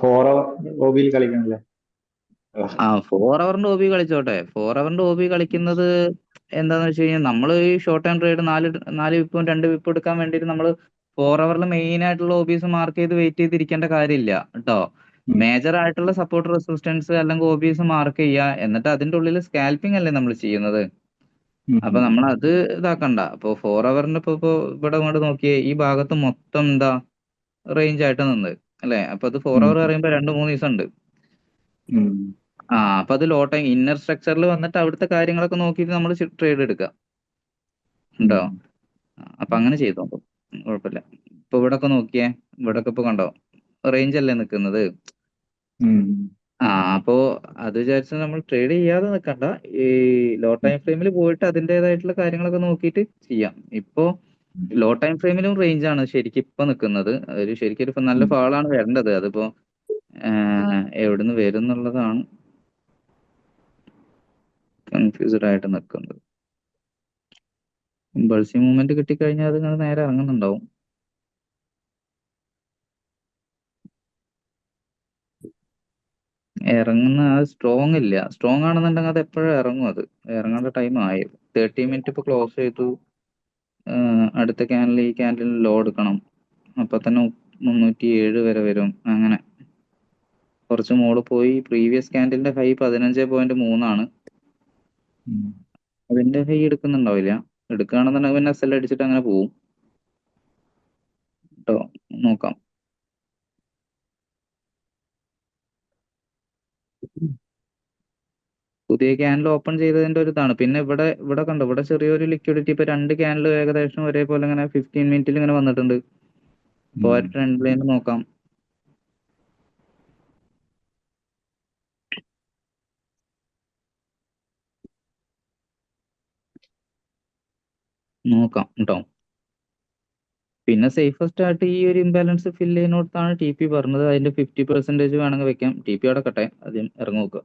4 അവർ OBയിൽ കളിക്കണല്ലേ. 4 അവറിന്റെ OB കളിച്ചോട്ടെ. 4 അവറിന്റെ OB കളിക്കുന്നത് എന്താന്ന് വെച്ച് കഴിഞ്ഞാൽ നമ്മൾ ഈ ഷോർട്ട് ടൈം ട്രേഡ് 4 വിപ്പും 2 വിപ്പും എടുക്കാൻ വേണ്ടിയിട്ട് നമ്മൾ 4 അവറിൽ മെയിൻ ആയിട്ടുള്ള OBs മാർക്ക് ചെയ്ത് വെയിറ്റ് ചെയ്തിരിക്കേണ്ട കാര്യമില്ല കേട്ടോ. മേജർ ആയിട്ടുള്ള സപ്പോർട്ട് റെസിസ്റ്റൻസ് അല്ലെങ്കിൽ OBs മാർക്ക് ചെയ്യുക, എന്നിട്ട് അതിന്റെ ഉള്ളിൽ സ്കാൽപ്പിംഗ് അല്ലേ നമ്മൾ ചെയ്യുന്നത്. അപ്പൊ നമ്മൾ അത് ഇതാക്കണ്ട. അപ്പൊ 4 അവറിന്റെ ഇപ്പൊ ഇവിടെ കൊണ്ട് നോക്കിയേ, ഈ ഭാഗത്ത് മൊത്തം എന്താ റേഞ്ച് ആയിട്ട് നിന്ന് അല്ലെ. അപ്പൊ അത് 4 അവർ പറയുമ്പോ 2-3 ദിവസം ഉണ്ട്. അപ്പൊ അത് ലോ ടൈം ഇന്നർ സ്ട്രക്ചറിൽ വന്നിട്ട് അവിടുത്തെ കാര്യങ്ങളൊക്കെ നോക്കിയിട്ട് നമ്മൾ ട്രേഡ് എടുക്കുക ഉണ്ടോ. അപ്പൊ അങ്ങനെ ചെയ്തു നോക്കും, കുഴപ്പമില്ല. ഇപ്പൊ ഇവിടെ ഒക്കെ നോക്കിയേ, ഇവിടെ ഒക്കെ ഇപ്പൊ കണ്ടോ റേഞ്ച് അല്ലേ നിൽക്കുന്നത്. അപ്പോ അത് വിചാരിച്ച് നമ്മൾ ട്രേഡ് ചെയ്യാതെ നിൽക്കണ്ട. ഈ ലോ ടൈം ഫ്രെയിമിൽ പോയിട്ട് അതിൻ്റെതായിട്ടുള്ള കാര്യങ്ങളൊക്കെ നോക്കിയിട്ട് ചെയ്യാം. ഇപ്പോ ലോ ടൈം ഫ്രെയിമിലും റേഞ്ച് ആണ് ശരിക്കും ഇപ്പൊ നിൽക്കുന്നത്. ഒരു ശരിക്കും ഒരു നല്ല ഫാളാണ് വരേണ്ടത്. അതിപ്പോ എവിടുന്ന് വരും എന്നുള്ളതാണ് കൺഫ്യൂസ്ഡ് ആയിട്ട് നിൽക്കുന്നത്. ഇമ്പൾസീവ് മൂവ്മെന്റ് കിട്ടിക്കഴിഞ്ഞാൽ അത് ഇങ്ങനെ നേരെ ഇറങ്ങുന്നുണ്ടാവും. ഇറങ്ങുന്ന സ്ട്രോങ് ഇല്ല. സ്ട്രോങ് ആണെന്നുണ്ടെങ്കിൽ അത് എപ്പോഴും ഇറങ്ങും. അത് ഇറങ്ങേണ്ട ടൈം ആയി. 30 മിനിറ്റ് ഇപ്പൊ ക്ലോസ് ചെയ്തു. അടുത്ത ക്യാൻഡിൽ ഈ ക്യാൻഡിൽ ലോ എടുക്കണം. അപ്പൊ തന്നെ 307 വരെ വരും. അങ്ങനെ കുറച്ച് മോള് പോയി. പ്രീവിയസ് ക്യാൻഡിലിന്റെ ഹൈ 15.3 ആണ്. അതിന്റെ ഹൈ എടുക്കുന്നുണ്ടാവില്ല. എടുക്കുകയാണെന്നുണ്ടെങ്കിൽ പിന്നെ SL അടിച്ചിട്ട് അങ്ങനെ പോവും കേട്ടോ. നോക്കാം. പുതിയ ക്യാൻഡിൽ ഓപ്പൺ ചെയ്തതിന്റെ ഒരു ഇതാണ്. പിന്നെ ഇവിടെ ഇവിടെ കണ്ടോ, ഇവിടെ ചെറിയൊരു ലിക്വിഡിറ്റി. ഇപ്പൊ 2 ക്യാൻഡിൽ ഏകദേശം ഒരേപോലെ ഇങ്ങനെ 15 മിനിറ്റിൽ ഇങ്ങനെ വന്നിട്ടുണ്ട്. അപ്പൊ ആ ട്രെൻഡ് ലൈൻ നോക്കാം. നോക്കാം കേട്ടോ. പിന്നെ സേഫസ്റ്റ് ആയിട്ട് ഈ ഒരു ഇംബാലൻസ് ഫില്ല് ചെയ്യുന്നിടത്താണ് TP പറഞ്ഞത്. അതിന്റെ 50% വേണമെങ്കിൽ വെക്കാം. TP അവിടെ കട്ടെ, ആദ്യം ഇറങ്ങി നോക്കുക.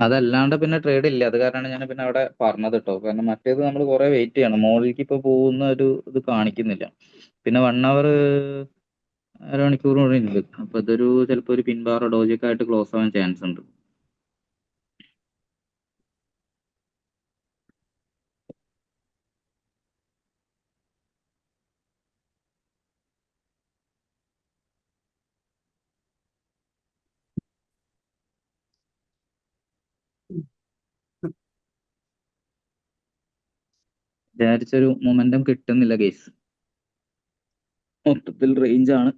അതല്ലാണ്ട് പിന്നെ ട്രേഡ് ഇല്ല. അത് കാരണമാണ് ഞാൻ പിന്നെ അവിടെ പറഞ്ഞത് കേട്ടോ. കാരണം മറ്റേത് നമ്മൾ കുറെ വെയിറ്റ് ചെയ്യണം. മോളിലേക്ക് ഇപ്പൊ പോകുന്ന ഒരു ഇത് കാണിക്കുന്നില്ല. പിന്നെ 1 അവർ അരമണിക്കൂർ കൂടെ ഉണ്ട്. അപ്പൊ ഇതൊരു ചിലപ്പോ ഒരു പിൻബാറോ ഡോജൊക്കെ ആയിട്ട് ക്ലോസ് ആവാൻ ചാൻസ് ഉണ്ട്. വിചാരിച്ചൊരു മൊമെന്റം കിട്ടുന്നില്ല ഗൈസ്. മൊത്തത്തിൽ റേഞ്ച് ആണ്.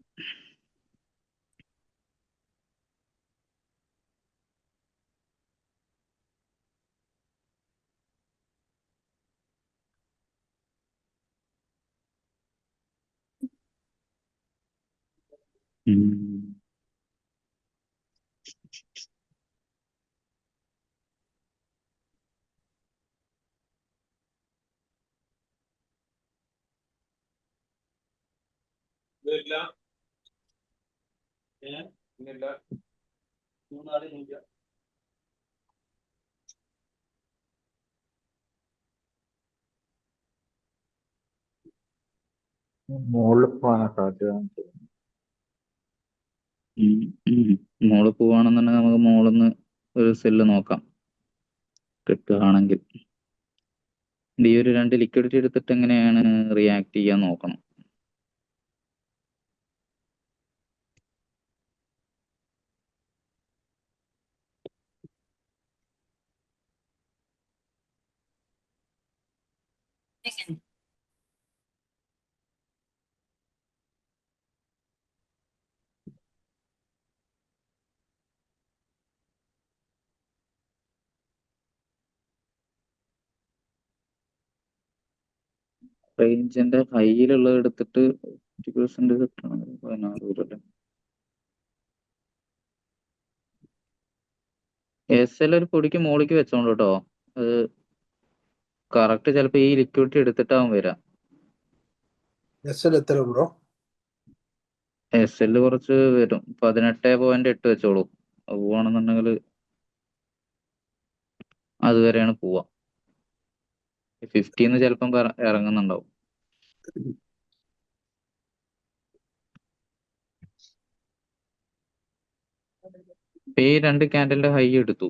മുകളിൽ പോകാനാ സാധ്യത. മോള് പോവാണെന്നുണ്ടെങ്കിൽ നമുക്ക് മോളിന്ന് ഒരു സെല്ല് നോക്കാം കിട്ടുകയാണെങ്കിൽ. ഈ ഒരു 2 ലിക്വിഡിറ്റി എടുത്തിട്ട് എങ്ങനെയാണ് റിയാക്ട് ചെയ്യാൻ നോക്കണം. റേഞ്ചിന്റെ ഹൈയിലുള്ളത് എടുത്തിട്ട് 50% കിട്ടണം. 16 വരും. SL ഒരു പൊടിക്ക് മോളിക്ക് വെച്ചോണ്ട് കേട്ടോ. അത് കറക്റ്റ് ചിലപ്പോ ഈ ലിക്വിഡിറ്റി എടുത്തിട്ടാവും വരാം. SL എത്ര ബ്രോ? SL കുറച്ച് വരും. 18.8 വെച്ചോളൂ. അത് പോവാണെന്നുണ്ടെങ്കിൽ അതുവരെയാണ് പോവാ. 50 ചിലപ്പം ഇറങ്ങുന്നുണ്ടാവും. ഈ 2 ക്യാൻഡലിന്റെ ഹൈ എടുത്തു.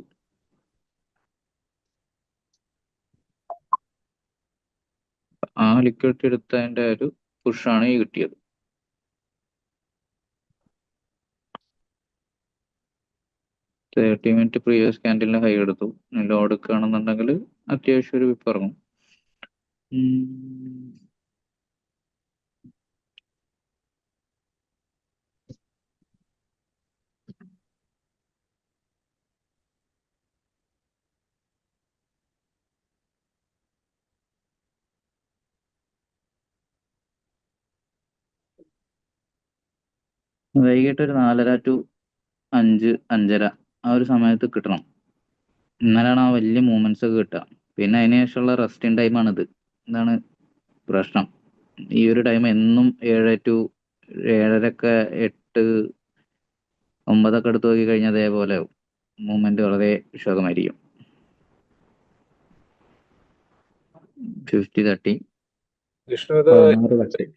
ആ ലിക്വിഡിറ്റി എടുത്തതിന്റെ ഒരു പുഷാണ് ഈ കിട്ടിയത്. തേർട്ടി മിനിറ്റ് പ്രീവിയസ് ക്യാൻഡലിന്റെ ഹൈ എടുത്തു. ലോ എടുക്കുകയാണെന്നുണ്ടെങ്കിൽ അത്യാവശ്യം ഒരു വിപ്പ് ഇറങ്ങും. വൈകിട്ട് ഒരു 4:30 to 5, 5:30 ആ ഒരു സമയത്ത് കിട്ടണം. എന്നാലാണ് ആ വലിയ മൂവ്മെന്റ്സ് ഒക്കെ കിട്ടുക. പിന്നെ അതിന് ശേഷമുള്ള റെസ്റ്റിംഗ് ടൈമാണിത്. ഇതാണ് പ്രശ്നം. ഈ ഒരു ടൈം എന്നും 7 to 7:30, 8, 9 എടുത്ത് നോക്കി കഴിഞ്ഞാൽ അതേപോലെ ആവും. മൂവ്മെന്റ് വളരെ വിഷാദമായിരിക്കും. 50-30 വിഷ്ണു ഇത് 16 ലക്ഷം.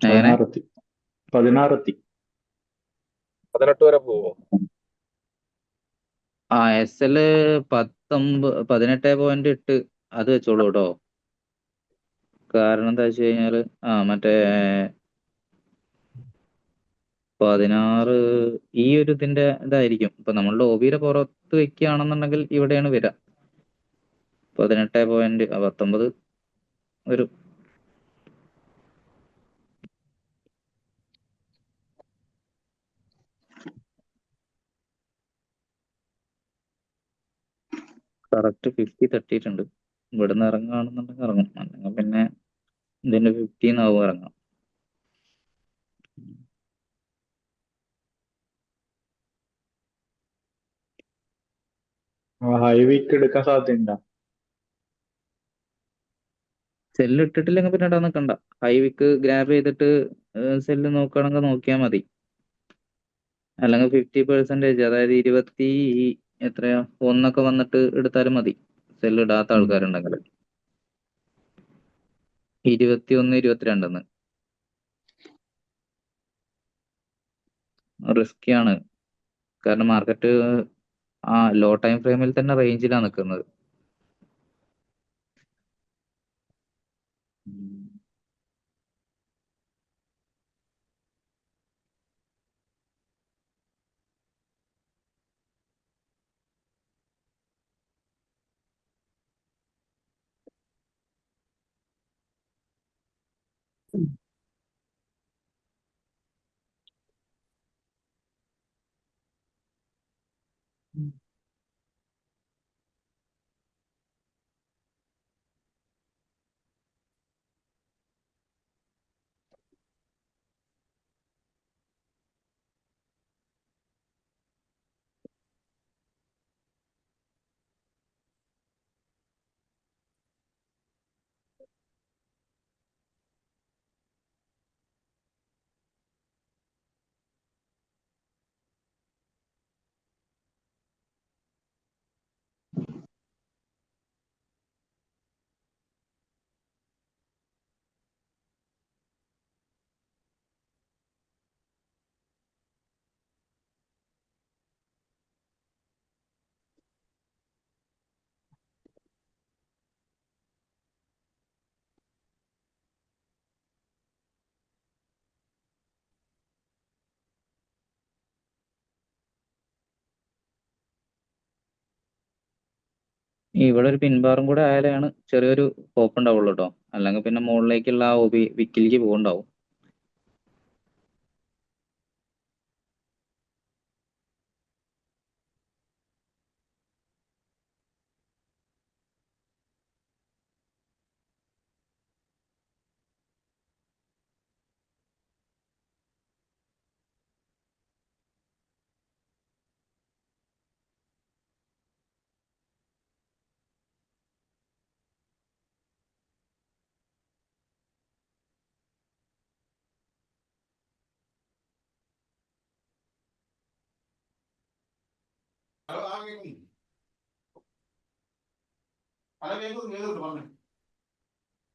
എങ്ങനെ 16 എത്തി. 18 വരെ പോവോ? SL 18.8 അത് വെച്ചോളൂ കേട്ടോ. കാരണം എന്താ വെച്ച് കഴിഞ്ഞാല് മറ്റേ 16 ഈ ഒരു ഇതിന്റെ ഇതായിരിക്കും. ഇപ്പൊ നമ്മൾ ലോബിയുടെ പുറത്ത് വെക്കുകയാണെന്നുണ്ടെങ്കിൽ ഇവിടെയാണ് വരിക. 18.19 വരും. കറക്റ്റ് 50 തട്ടിയിട്ടുണ്ട്. ഇവിടുന്ന് ഇറങ്ങുകയാണെന്നുണ്ടെങ്കിൽ ഇറങ്ങും, അല്ലെങ്കിൽ പിന്നെ ഇതിന്റെ 15 ആവും ഇറങ്ങാം. ഹൈ വീക്ക് എടുക്കാൻ സാധ്യതയുണ്ടോ? സെല്ല് ഇട്ടിട്ടില്ലെങ്കിൽ പിന്നെ ഇടാൻ നിൽക്കണ്ട. ഹൈ വിക്ക് ഗ്രാബ് ചെയ്തിട്ട് സെല്ല് നോക്കുകയാണെങ്കിൽ നോക്കിയാൽ മതി. അല്ലെങ്കിൽ 50%, അതായത് 20 എത്രയാ 1 വന്നിട്ട് എടുത്താലും മതി. സെല്ല് ഇടാത്ത ആൾക്കാരുണ്ടെങ്കിൽ 21, 22 റിസ്കി ആണ്. കാരണം മാർക്കറ്റ് ലോ ടൈം ഫ്രെയിമിൽ തന്നെ റേഞ്ചിലാണ് നിൽക്കുന്നത്. ഇവിടെ ഒരു പിൻബാറും കൂടെ ആയാലാണ് ചെറിയൊരു ഹോപ്പ് ഉണ്ടാവുള്ളൂ കേട്ടോ. അല്ലെങ്കിൽ പിന്നെ മുകളിലേക്കുള്ള ആ വിക്കിലേക്ക് പോകുന്നുണ്ടാവും.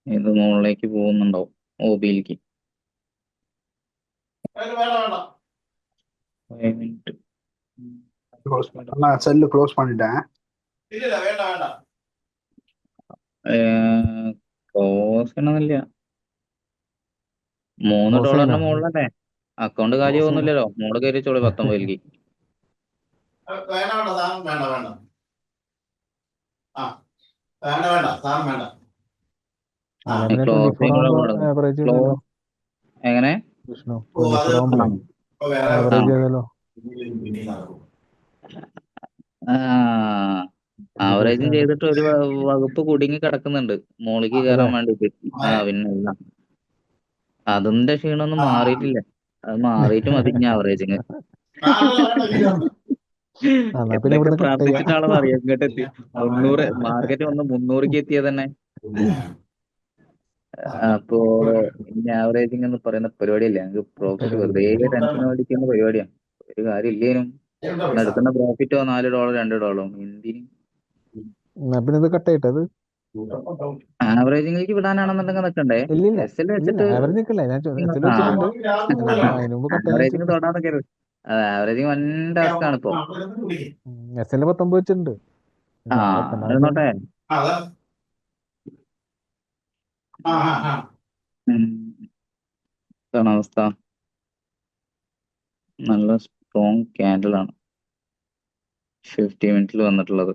ഇത് മുകളിലേക്ക് പോകുന്നുണ്ടാവും OB-യിലേക്ക്. 5 minute. செல்லு க்ளோஸ் பண்ணிட்டேன். ക്ലോസ് ചെയ്യണമെന്നില്ല. $3 മുകളിലല്ലേ അക്കൗണ്ട് കാര്യം പോകുന്നില്ലല്ലോ. മോള് കയറി ചോളി 19-ലേക്ക്. എങ്ങനെ ആവറേജും ചെയ്തിട്ട് ഒരു വകുപ്പ് കുടുങ്ങി കിടക്കുന്നുണ്ട് മോളിക്ക് കയറാൻ വേണ്ടിട്ട്. പിന്നെ അതിന്റെ ക്ഷീണമൊന്നും മാറിയിട്ടില്ല. അത് മാറിയിട്ട് മതി ഇനി ആവറേജിങ്. എന്നാ പിന്നെ എന്തൊക്കെ ഇവിടുന്ന് കട്ട് ചെയ്യാം. പ്രാർത്ഥിച്ചിട്ടാണെന്ന് അറിയാം ഇങ്ങോട്ട് എത്തി. 300 മാർക്കറ്റ് വന്ന് 300ക്ക് എത്തിയത് തന്നെ. അപ്പോ ഇനി ആവറേജിങ് എന്ന് പറയുന്ന പരിപാടിയല്ല, ഞങ്ങൾക്ക് പ്രോഫിറ്റ് വെറുതെ ടെൻഷൻ അടിക്കുന്ന പരിപാടിയാണ്. ഒരു കാര്യം ഇല്ലേനും എടുക്കുന്ന പ്രോഫിറ്റോ $4 $2 എന്തിന് എന്നാ പിന്നെ ഇത് കട്ട് ചെയ്യട്ടെ അത്. ആവറേജിങ്ങിലേക്ക് വിടാനാണെന്നുണ്ടെങ്കിൽ നിൽക്കണ്ടേ. ഇല്ലില്ല എസ് എൽ ഇല്ലില്ല വെച്ചിട്ട് ആവറേജ് നിൽക്കല്ലേ, ഞാൻ എസ് എൽ ആ വെച്ചിട്ടുണ്ട്. അതിന് മുമ്പ് കട്ട് ചെയ്യാൻ ആവറേജിങ് വെച്ചിട്ടുണ്ട്. തൊടാൻ നിൽക്കരുത്. ആവറേജിങ് വൻ ടാസ്ക് ആണ് ഇപ്പൊ. എസ് എൽ 19 വെച്ചിട്ടുണ്ട്. ആ നാളെ എത്തണ്ട ഇരുന്നോട്ടെ. ഇതാണ് അവസ്ഥ. നല്ല സ്ട്രോങ് ക്യാൻഡിൽ ആണ് 50 മിനിറ്റിൽ വന്നിട്ടുള്ളത്.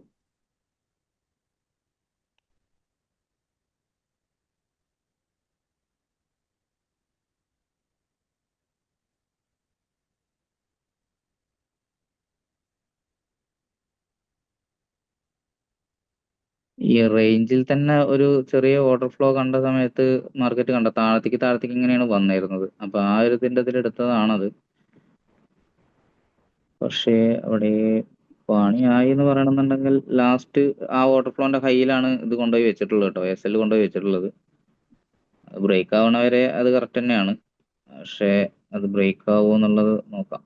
ഈ റേഞ്ചിൽ തന്നെ ഒരു ചെറിയ ഓർഡർ ഫ്ലോ കണ്ട സമയത്ത് മാർക്കറ്റ് കണ്ട താഴത്തേക്ക് ഇങ്ങനെയാണ് വന്നിരുന്നത്. അപ്പൊ ആ ഒരു ഇതിന്റെ ഇതിൽ എടുത്തതാണത്. പക്ഷേ അവിടെ പണിയായി എന്ന് പറയണമെന്നുണ്ടെങ്കിൽ ലാസ്റ്റ് ആ ഓർഡർ ഫ്ലോന്റെ ഹൈയിലാണ് ഇത് കൊണ്ടുപോയി വെച്ചിട്ടുള്ളത് കേട്ടോ, എസ് എൽ കൊണ്ടുപോയി വെച്ചിട്ടുള്ളത്. ബ്രേക്ക് ആവണവരെ അത് കറക്റ്റ് തന്നെയാണ്. പക്ഷേ അത് ബ്രേക്ക് ആവുമോ എന്നുള്ളത് നോക്കാം.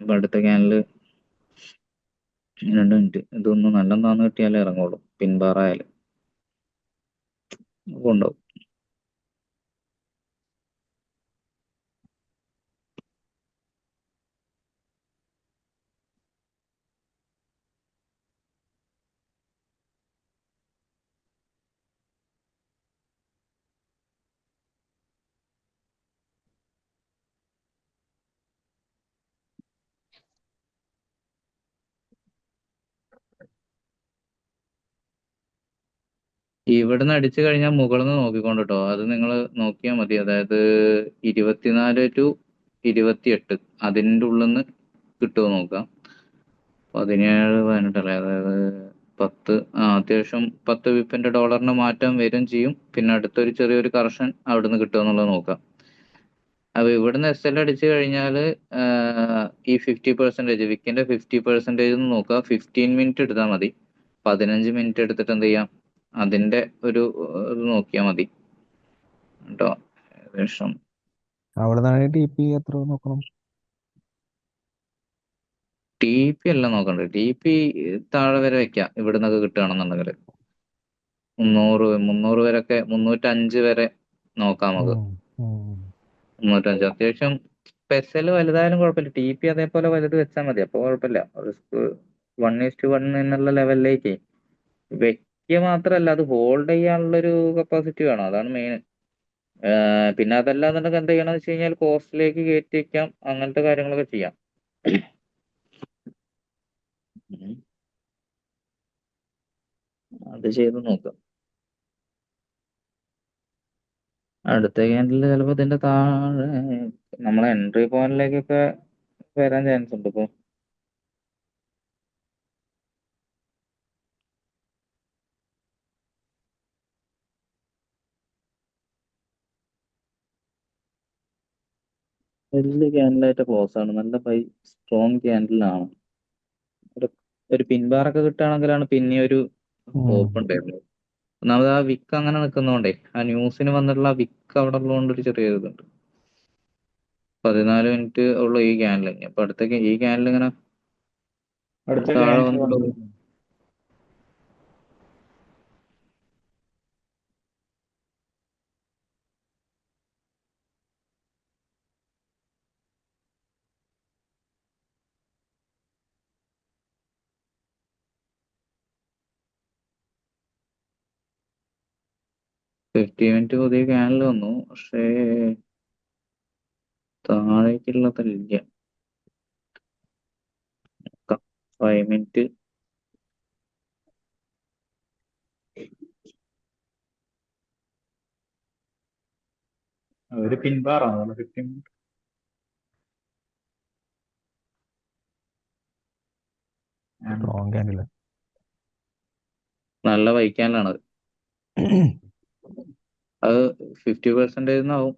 ഇപ്പൊ അടുത്ത ക്യാനില് 2 മിനിറ്റ് ഇതൊന്ന് നല്ലെന്നാന്ന് കിട്ടിയാലേ ഇറങ്ങുള്ളൂ. പിൻബാറായാലും കൊണ്ടുപോകും. ഇവിടുന്ന് അടിച്ചു കഴിഞ്ഞാൽ മുകളിൽ നിന്ന് നോക്കിക്കൊണ്ട് കേട്ടോ, അത് നിങ്ങൾ നോക്കിയാൽ മതി. അതായത് 24 to 28 അതിൻ്റെ ഉള്ളിൽ നിന്ന് കിട്ടുമോ നോക്കാം. 17 18 അല്ലേ, അതായത് 10 അത്യാവശ്യം 10 വിപ്പിന്റെ ഡോളറിന് മാറ്റം വരും ചെയ്യും. പിന്നെ അടുത്തൊരു ചെറിയൊരു കറക്ഷൻ അവിടുന്ന് കിട്ടുമോ എന്നുള്ളത് നോക്കാം. അപ്പൊ ഇവിടുന്ന് എസ് എൽ അടിച്ചു കഴിഞ്ഞാൽ ഈ 50% വിക്കിന്റെ 50% നോക്കുക. 15 മിനിറ്റ് എടുത്താൽ മതി. 15 മിനിറ്റ് എടുത്തിട്ട് എന്ത് ചെയ്യാം, അതിന്റെ ഒരു ഇത് നോക്കിയാൽ മതി കേട്ടോ. ഏകദേശം അവിടെ നിന്നാണ് ടി പി എത്ര നോക്കണം. ടി പി അല്ല നോക്കണ്ടേ, ടി പി താഴെ വരെ വെക്കാം ഇവിടുന്നൊക്കെ കിട്ടുകയാണെന്നുണ്ടെങ്കിൽ. 300 വരെയൊക്കെ 305 വരെ നോക്കാം നമുക്ക്. 305 അത്യാവശ്യം പെസൽ വലുതായാലും കുഴപ്പമില്ല. ടി പി അതേപോലെ വലുത് വെച്ചാൽ മതി, അപ്പോൾ കുഴപ്പമില്ല. റിസ്ക് 1:1 എന്നുള്ള ലെവലിലേക്ക് വെക്കുക മാത്രമല്ല, അത് ഹോൾഡ് ചെയ്യാനുള്ളൊരു കപ്പാസിറ്റി വേണം. അതാണ് മെയിൻ. പിന്നെ അതല്ലാന്നുണ്ടെങ്കിൽ എന്ത് ചെയ്യണമെന്ന് വെച്ച് കഴിഞ്ഞാൽ കോസ്റ്റിലേക്ക് കയറ്റി വെക്കാം, അങ്ങനത്തെ കാര്യങ്ങളൊക്കെ ചെയ്യാം. അത് ചെയ്ത് നോക്കാം. അടുത്ത ക്യാൻഡിൽ ചിലപ്പോൾ ഇതിന്റെ താഴെ നമ്മളെ എൻട്രി പോയിന്റിലേക്കൊക്കെ വരാൻ ചാൻസ് ഉണ്ട്. ഇപ്പൊ വലിയ ക്യാൻഡിലായിട്ട് ക്ലോസ് ആണ്. നല്ല സ്ട്രോങ് ക്യാൻഡിലാണ്. ഒരു പിൻബാറൊക്കെ കിട്ടുകയാണെങ്കിലാണ് പിന്നെ ഒരു ഹോപ്പ് ഉണ്ടായിരുന്നത്. ഒന്നാമത് ആ വിക്ക് അങ്ങനെ നിൽക്കുന്നതുകൊണ്ടേ, ആ ന്യൂസിന് വന്നിട്ടുള്ള വിക്ക് അവിടെ ഉള്ളതുകൊണ്ട് ഒരു ചെറിയ ഇതുണ്ട്. 14 മിനിറ്റ് ഉള്ളു ഈ ക്യാനിൽ. അപ്പൊ അടുത്ത ഈ ക്യാനിൽ ഇങ്ങനെ അടുത്ത താഴെ ക്യാൻഡിൽ വന്നിട്ട് വന്നു. 50 മിനിറ്റ് പുതിയ ക്യാനിൽ വന്നു. പക്ഷേ താഴേക്കുള്ളതല്ല. 5 മിനിറ്റ് ഒരു പിൻബാറാണ് 15 മിനിറ്റ്. സ്ട്രോങ് ക്യാൻഡിൽ നല്ല വൈക്കാനാണ് അത് 50% ആവും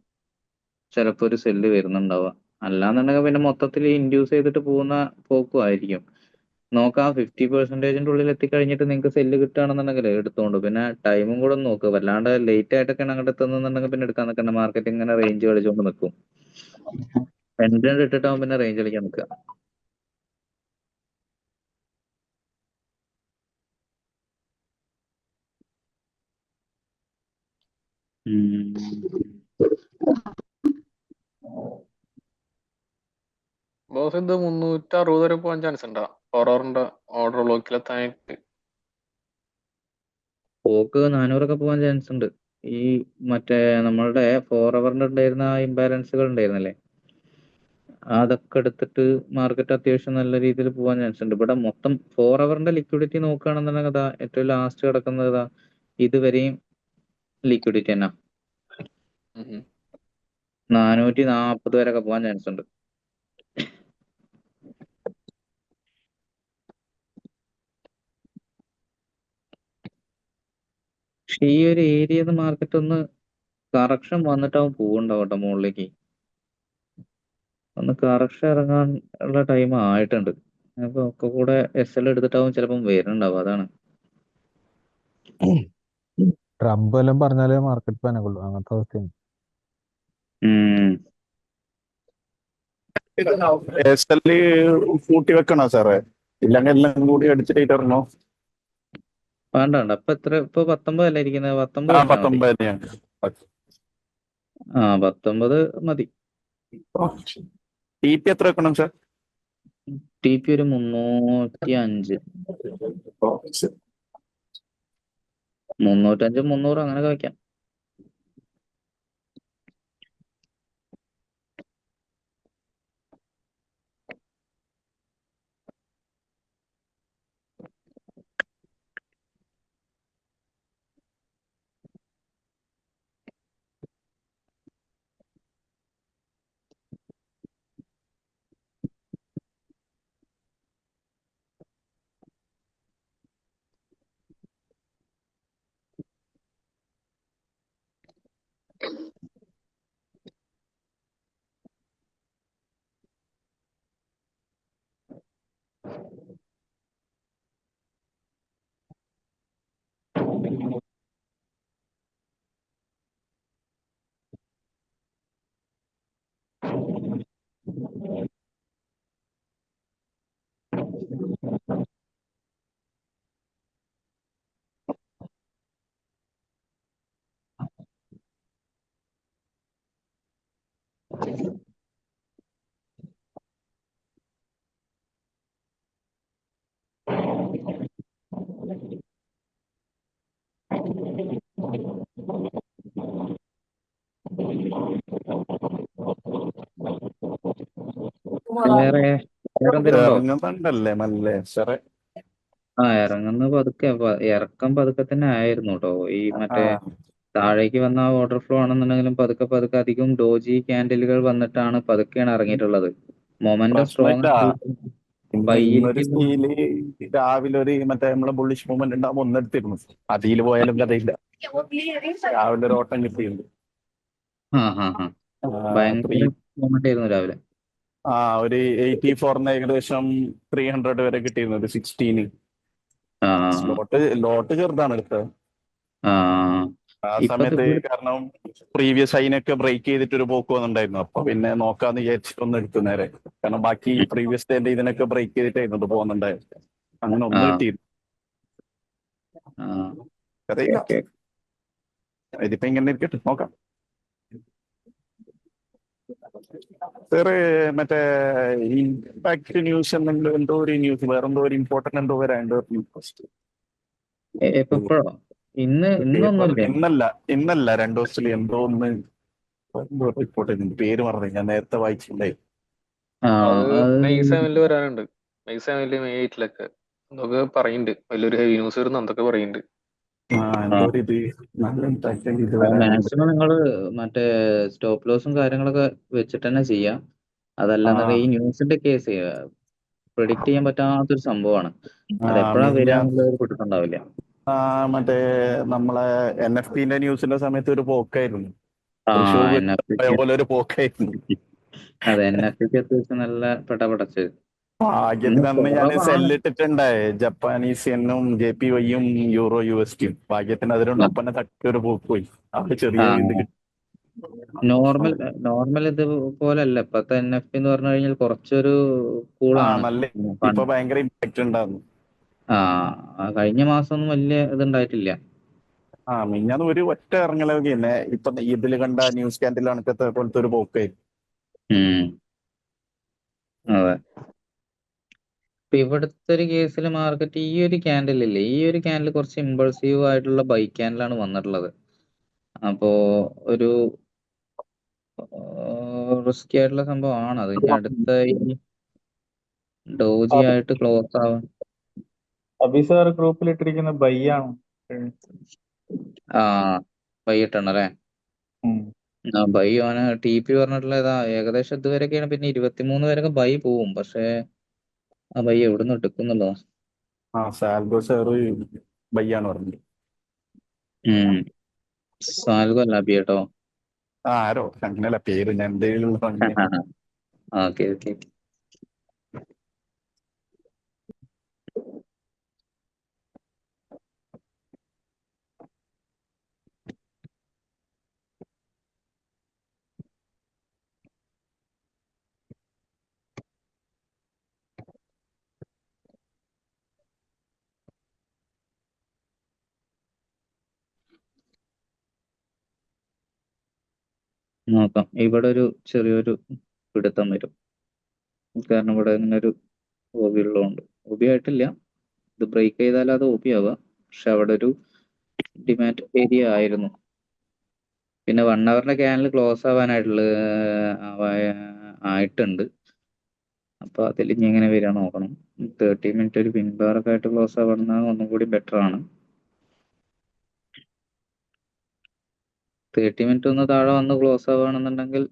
ചിലപ്പോ ഒരു സെല്ല് വരുന്നുണ്ടാവുക. അല്ലാന്നുണ്ടെങ്കിൽ പിന്നെ മൊത്തത്തിൽ ഇൻഡ്യൂസ് ചെയ്തിട്ട് പോകുന്ന പോക്കുമായിരിക്കും. നോക്കാം 50% ഉള്ളിൽ എത്തിക്കഴിഞ്ഞിട്ട് നിങ്ങൾക്ക് സെല്ല് കിട്ടുകയാണെന്നുണ്ടെങ്കിൽ എടുത്തോണ്ട്. പിന്നെ ടൈമും കൂടെ ഒന്ന് നോക്കുക. വല്ലാണ്ട് ലേറ്റ് ആയിട്ടൊക്കെയാണ് അങ്ങോട്ട് എത്തുന്നുണ്ടെങ്കിൽ പിന്നെ എടുക്കാൻ നിൽക്കേണ്ട. മാർക്കറ്റ് ഇങ്ങനെ റേഞ്ച് കളിച്ചുകൊണ്ട് നിൽക്കും. പെൻഡന്റ് ഇട്ടിട്ടാവും പിന്നെ റേഞ്ച് കളിക്കാൻ നിൽക്കുക. ബോസ് ഇത് 360 വരെ പോകാൻ ചാൻസ് ഉണ്ടോ? 4 ഓർഡർ ബ്ലോക്കിലെത്താനായിട്ട്. പോക്ക് 400 പോകാൻ ചാൻസ് ഉണ്ട്. ഈ മറ്റേ നമ്മളുടെ 4 ഹവറിന്റെ ഉണ്ടായിരുന്ന ആ ഇംബാലൻസുകൾ ഉണ്ടായിരുന്നല്ലേ, അതൊക്കെ എടുത്തിട്ട് മാർക്കറ്റ് അത്യാവശ്യം നല്ല രീതിയിൽ പോകാൻ ചാൻസ് ഉണ്ട്. ഇവിടെ മൊത്തം 4 ഹവറിന്റെ ലിക്വിഡിറ്റി നോക്കുകയാണെന്നുണ്ടെങ്കിൽ അതാ ഏറ്റവും ലാസ്റ്റ് കിടക്കുന്നത് ഇതാ ഇതുവരെയും ലിക്വിഡിറ്റി തന്നെ 440 വരെയൊക്കെ പോകാൻ ചാൻസ് ഉണ്ട്. പക്ഷെ ഈ ഒരു ഏരിയന്ന് മാർക്കറ്റ് ഒന്ന് കറക്ഷൻ വന്നിട്ടാവും പോവുണ്ടാവും കേട്ടോ മുകളിലേക്ക്. ഒന്ന് കറക്ഷൻ ഇറങ്ങാൻ ഉള്ള ടൈം ആയിട്ടുണ്ട്. അപ്പൊ ഒക്കെ കൂടെ SL എടുത്തിട്ടാവും ചിലപ്പം വരുന്നുണ്ടാവും. അതാണ്. ട്രംപ് എല്ലാം പറഞ്ഞാലേ മാർക്കറ്റ് പനകുള്ളൂ, അങ്ങനത്തെ അവസ്ഥയാണ്. SL കൂട്ടി വെക്കണോ സാറേ? ഇല്ലെങ്കിൽ എല്ലാം കൂടി അടിച്ചിട്ട് ഇറങ്ങണോ? വേണ്ട വേണ്ട. ഇപ്പൊ 19 അല്ലേ ഇരിക്കുന്നത്? 19 ഇട്ടാ മതി. 19 മതി. TP എത്ര വെക്കണം സാർ? TP ഒരു 305, 305, 300 അങ്ങനെയൊക്കെ വെക്കാം. വേറെ എന്തെങ്കിലും ഉണ്ടോ? ഇറങ്ങുന്നുണ്ടല്ലേ മല്ലേ സാറേ? ഇറങ്ങുന്ന പതുക്കെ ഇറക്കം പതുക്കെ തന്നെ ആയിരുന്നു കേട്ടോ. ഈ മറ്റേ താഴേക്ക് വന്ന ഓർഡർ ഫ്ലോ ആണെന്നുണ്ടെങ്കിലും പതുക്കെ പതുക്കെ അധികം ഡോജി ക്യാൻഡലുകൾ വന്നിട്ടാണ് പതുക്കെയാണ് ഇറങ്ങിയിട്ടുള്ളത്. മൊമെന്റം സ്ട്രോങ് ഇന്നൊരു സ്റ്റീല് രാവിലെ ഒരു മറ്റേ നമ്മളെ ബുള്ളിഷ് മൂവ്മെന്റ് ഉണ്ടാകുമ്പോൾ ഒന്നെടുത്തിരുന്നു. അതിൽ പോയാലും കഥയില്ല. രാവിലെ ഒരു ഓട്ടം കിട്ടിയിരുന്നു. ഭയങ്കര മൊമെന്റ് ആയിരുന്നു രാവിലെ. ഒരു 84 ഏകദേശം 300 വരെ കിട്ടിയിരുന്നു. ഒരു 16 ലോട്ട് ചെറുതാണ് എടുത്തത് ആ സമയത്ത്. കാരണം പ്രീവിയസ് ഹൈനൊക്കെ ബ്രേക്ക് ചെയ്തിട്ട് ഒരു പോക്ക് വന്നിട്ടുണ്ടായിരുന്നു. അപ്പൊ പിന്നെ നോക്കാന്ന് വിചാരിച്ചിട്ട് ഒന്ന് എടുത്തു നേരെ. കാരണം ബാക്കി പ്രീവിയസ് ഡേന്റെ ഇതിനൊക്കെ ബ്രേക്ക് ചെയ്തിട്ടായിരുന്നു പോകുന്നുണ്ടായിരുന്നു. അങ്ങനെ ഒന്ന് കിട്ടിയിരുന്നു. ഇതിപ്പോ ഇങ്ങനെ ഇരിക്കട്ടെ, നോക്കാം. സാറ് മറ്റേ ഇമ്പാക്ട് ന്യൂസ് എന്തെങ്കിലും എന്തോ ഒരു ന്യൂസ് വേറെന്തോ ഒരു ഇമ്പോർട്ടന്റ് എന്തോ വരാണ്ട് ഇന്നല്ല 2 ദിവസത്തിൽ എന്തോ ഒന്ന് റിപ്പോർട്ട് ചെയ്യുന്നുണ്ട്. പേര് മറന്നു, ഞാൻ നേരത്തെ വായിച്ചിട്ടുണ്ടായി. മെയ് 7 വരാനുണ്ട്. മെയ് 7 മെയ് 8 എന്തൊക്കെ പറയുന്നുണ്ട്. വലിയൊരു ഹെവി ന്യൂസ് വരുന്നു എന്തൊക്കെ പറയുന്നുണ്ട്. മാക്സിമം നിങ്ങള് മറ്റേ സ്റ്റോപ്പ് ലോസും കാര്യങ്ങളൊക്കെ വെച്ചിട്ട് തന്നെ ചെയ്യാം. അതല്ലാന്നുണ്ടെങ്കിൽ ഈ ന്യൂസിന്റെ കേസ് പ്രെഡിക്റ്റ് ചെയ്യാൻ പറ്റാത്തൊരു സംഭവമാണ്. അതെപ്പോഴാ വരാന്നുള്ളത് കിട്ടുന്നുണ്ടാവില്ല. മറ്റേ നമ്മളെ NFT ന്യൂസിന്റെ സമയത്ത് ഒരു പോക്കായിരുന്നു. പോലെ ഒരു പോക്കായിരുന്നു. അതെ, NFT അത്യാവശ്യം നല്ല പടപടച്ച്. ഭാഗ്യത്തിന് അന്ന് ഞാൻ കുറവാണ്. സെല്ലിട്ടിട്ടുണ്ടായേ ജപ്പാനീസ് യെന്നും JPY-യും യൂറോ USD-യും. ഭാഗ്യത്തിന് അത് രണ്ടും ഒപ്പന്നെ തട്ടി ഒരു പോക്ക് പോയി. അത് ചെറിയ ഇത് കിട്ടി. നോർമൽ ഇത് പോലല്ല ഇപ്പത്തെ NFT എന്ന് പറഞ്ഞു കഴിഞ്ഞാൽ കുറച്ചൊരു കൂളാണ്. നല്ല ഇപ്പൊ ഭയങ്കര ഇമ്പാക്ട് ഉണ്ടായിരുന്നു. കഴിഞ്ഞ മാസം ഒന്നും വലിയ ഇതുണ്ടായിട്ടില്ല. മിഞ്ഞാന്ന് ഒരു ഒറ്റ ഇറങ്ങലൊക്കെ തന്നെ ഇപ്പൊ ഇതിൽ കണ്ട ന്യൂസ് ക്യാൻഡിൽ കണക്കത്തെ പോലത്തെ ഒരു പോക്കേ. അതെ. ഇപ്പൊ ഇവിടുത്തെ ഒരു കേസിൽ മാർക്കറ്റ് ഈ ഒരു ക്യാൻഡിൽ ഇല്ലേ, ഈ ഒരു ക്യാൻഡിൽ കുറച്ച് ഇമ്പൾസീവ് ആയിട്ടുള്ള ബൈ ക്യാൻഡിലാണ് വന്നിട്ടുള്ളത്. അപ്പോ ഒരു റിസ്കി ആയിട്ടുള്ള സംഭവമാണ് അത്. ഇനി അടുത്ത ഈ ഡോജി ആയിട്ട് ക്ലോസ് ആവാൻ അബിസാർ ഗ്രൂപ്പിൽ ഇട്ടിരിക്കുന്ന ബൈ ആണ്. ബൈ ഇട്ടണം അല്ലേ? ബൈ അവന് TP പറഞ്ഞിട്ടുള്ള ഇതാ ഏകദേശം ഇതുവരെയൊക്കെയാണ്. പിന്നെ 23 വരെയൊക്കെ ബൈ പോവും. പക്ഷെ ആ ബൈ എവിടുന്ന് എടുക്കുന്നുള്ളതാ. സാൽഗോ സാർ ബയ്യാണ് പറഞ്ഞത്. സാൽഗോ അല്ല അബി കേട്ടോ. ആരോ അങ്ങനെയല്ല പേര് ഞാൻ എന്തെങ്കിലും ഓക്കെ ഓക്കെ. നോക്കാം. ഇവിടെ ഒരു ചെറിയൊരു പിടുത്തം വരും. കാരണം ഇവിടെ ഇങ്ങനെ ഒരു OB ഉള്ളതുകൊണ്ട്. OB ആയിട്ടില്ല, ഇത് ബ്രേക്ക് ചെയ്താൽ അത് OB ആവുക. പക്ഷെ അവിടെ ഒരു ഡിമാൻഡ് ഏരിയ ആയിരുന്നു. പിന്നെ 1 അവറിന്റെ ക്യാനൽ ക്ലോസ് ആയിട്ടുണ്ട്. അപ്പൊ അതിൽ ഇനി എങ്ങനെ വരിക നോക്കണം. 30 മിനിറ്റ് ഒരു പിൻബാറൊക്കെ ആയിട്ട് ക്ലോസ് ആവുന്ന ഒന്നും കൂടി ബെറ്റർ ആണ്. 30 മിനിറ്റ് ഒന്ന് താഴെ വന്ന് ക്ലോസ് ആവുകയാണെന്നുണ്ടെങ്കിൽ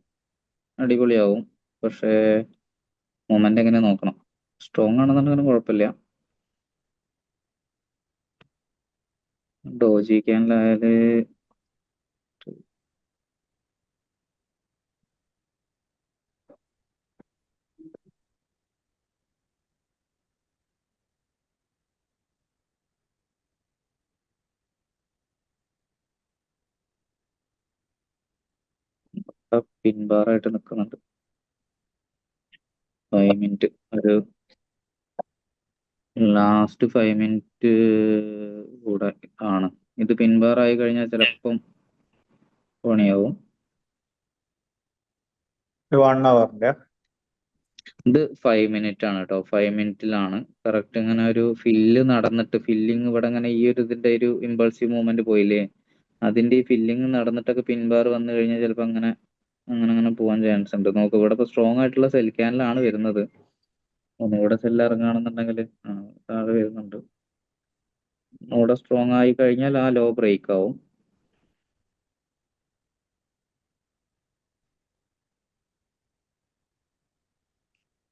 അടിപൊളിയാവും. പക്ഷേ മൊമെന്റ് എങ്ങനെ നോക്കണം. സ്ട്രോങ് ആണെന്നുണ്ടെങ്കിലും കുഴപ്പമില്ല. ഡോജി ക്യാനിലായാല് പിൻബാറായിട്ട് നിൽക്കുന്നുണ്ട്. 5 മിനിറ്റ് ഒരു ലാസ്റ്റ് 5 മിനിറ്റ് കൂടെ ആണ്. ഇത് പിൻബാറായി കഴിഞ്ഞാൽ ചിലപ്പം പണിയാവും. 1 അവറിന്റെ ഇത് 5 മിനിറ്റ് ആണ് കേട്ടോ. 5 മിനിറ്റിലാണ് കറക്റ്റ് ഇങ്ങനെ ഒരു ഫില്ല് നടന്നിട്ട് ഫില്ലിങ് ഇവിടെ ഇങ്ങനെ ഈ ഒരു ഇതിന്റെ ഒരു ഇമ്പൾസീവ് മൂവ്മെന്റ് പോയില്ലേ, അതിന്റെ ഈ ഫില്ലിങ് നടന്നിട്ടൊക്കെ പിൻബാർ വന്നു കഴിഞ്ഞാൽ ചിലപ്പോൾ അങ്ങനെ അങ്ങനെ പോകാൻ ചാൻസ് ഉണ്ട്. നോക്ക്, ഇവിടെ ഇപ്പോൾ സ്ട്രോങ് ആയിട്ടുള്ള സെൽ ക്യാനിലാണ് വരുന്നത്. ഒന്നുകൂടെ സെല്ല് ഇറങ്ങുകയാണെന്നുണ്ടെങ്കിൽ താഴെ വരുന്നുണ്ട്. ഒന്നുകൂടെ സ്ട്രോങ് ആയി കഴിഞ്ഞാൽ ആ ലോ ബ്രേക്ക് ആവും.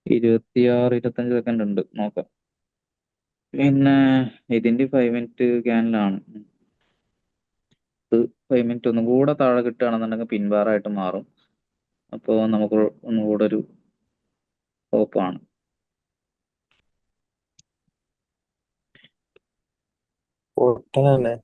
ഇരുപത്തിയാറ് 25 സെക്കൻഡ് ഉണ്ട്, നോക്കാം. പിന്നെ ഇതിന്റെ 5 മിനിറ്റ് ക്യാനിലാണ്. ഇത് 5 മിനിറ്റ് ഒന്നും കൂടെ താഴെ കിട്ടുകയാണെന്നുണ്ടെങ്കിൽ പിൻബാറായിട്ട് മാറും. അപ്പോൾ നമുക്ക് ഒന്നുകൂടെ ഒരു ഹോപ്പാണ്. പൊട്ടനല്ലേ.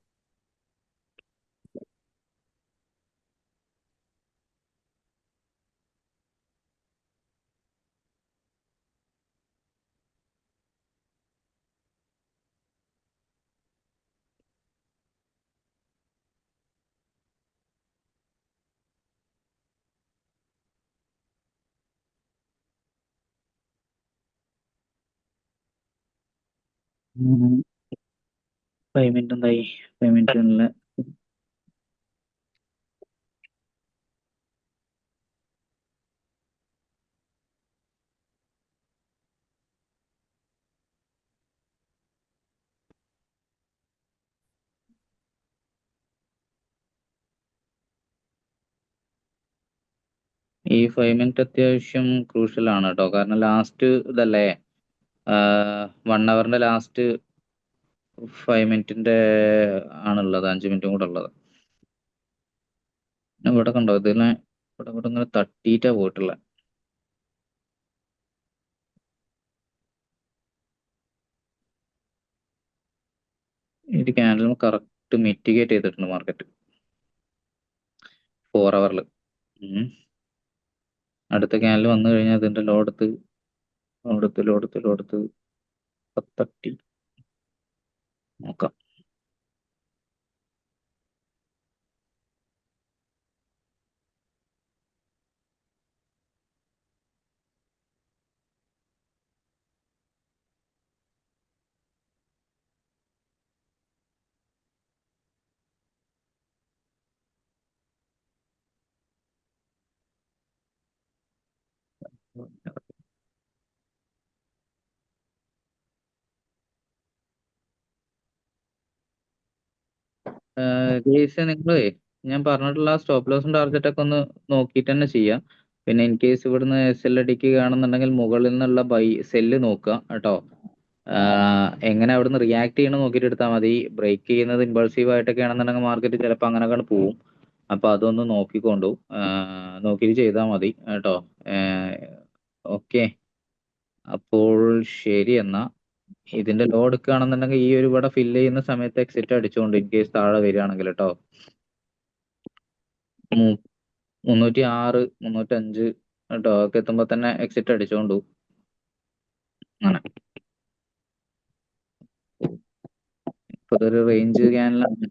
ഫൈവ് മിനിറ്റ് എന്തായി? 5 മിനിറ്റ് നല്ല ഈ 5 മിനിറ്റ് അത്യാവശ്യം ക്രൂഷ്യൽ ആണ് കേട്ടോ. കാരണം ലാസ്റ്റ് ഇതല്ലേ, 1 അവറിന്റെ ലാസ്റ്റ് 5 മിനിറ്റിന്റെ ആണുള്ളത്, 5 മിനിറ്റും കൂടെ ഉള്ളത്. ഇവിടെ കണ്ടോ, ഇതിനെ ഇവിടെ ഇങ്ങനെ തട്ടിയിട്ടാ പോയിട്ടുള്ളത്. ഒരു ക്യാൻഡിൽ കറക്റ്റ് മിറ്റിഗേറ്റ് ചെയ്തിട്ടുണ്ട് മാർക്കറ്റ് 4 hourൽ. അടുത്ത ക്യാൻഡിൽ വന്നു കഴിഞ്ഞാൽ ഇതിന്റെ ലോ എടുത്ത് 10 നോക്കാം. ഗെയ്സ് നിങ്ങളേ ഞാൻ പറഞ്ഞിട്ടുള്ള സ്റ്റോപ്പ് ലോസും ടാർഗറ്റ് ഒക്കെ ഒന്ന് നോക്കിയിട്ട് തന്നെ ചെയ്യാം. പിന്നെ ഇൻ കേസ് ഇവിടുന്ന് SL അടിക്കുകയാണെന്നുണ്ടെങ്കിൽ മുകളിൽ നിന്നുള്ള സെല്ല് നോക്കുക കേട്ടോ. എങ്ങനെ അവിടുന്ന് റിയാക്ട് ചെയ്യണം നോക്കിയിട്ട് എടുത്താൽ മതി. ബ്രേക്ക് ചെയ്യുന്നത് ഇമ്പൾസീവ് ആയിട്ടൊക്കെ ആണെന്നുണ്ടെങ്കിൽ മാർക്കറ്റ് ചിലപ്പോൾ അങ്ങനെയൊക്കെ പോവും. അപ്പോൾ അതൊന്ന് നോക്കിക്കൊണ്ടു നോക്കിയിട്ട് ചെയ്താൽ മതി കേട്ടോ. ഓക്കെ, അപ്പോൾ ശരി എന്നാ. ഇതിന്റെ ലോ എടുക്കുകയാണെന്നുണ്ടെങ്കിൽ ഈ ഒരു ഇവിടെ ഫില്ല് ചെയ്യുന്ന സമയത്ത് എക്സിറ്റ് അടിച്ചുകൊണ്ട് ഇൻ കേസ് താഴെ വരികയാണെങ്കിൽ കേട്ടോ. 306 305 കേട്ടോ ഒക്കെ എത്തുമ്പോൾ തന്നെ എക്സിറ്റ് അടിച്ചോണ്ടു. അങ്ങനെ ഇപ്പൊ ഇതൊരു റേഞ്ച് ക്യാനലാണ്.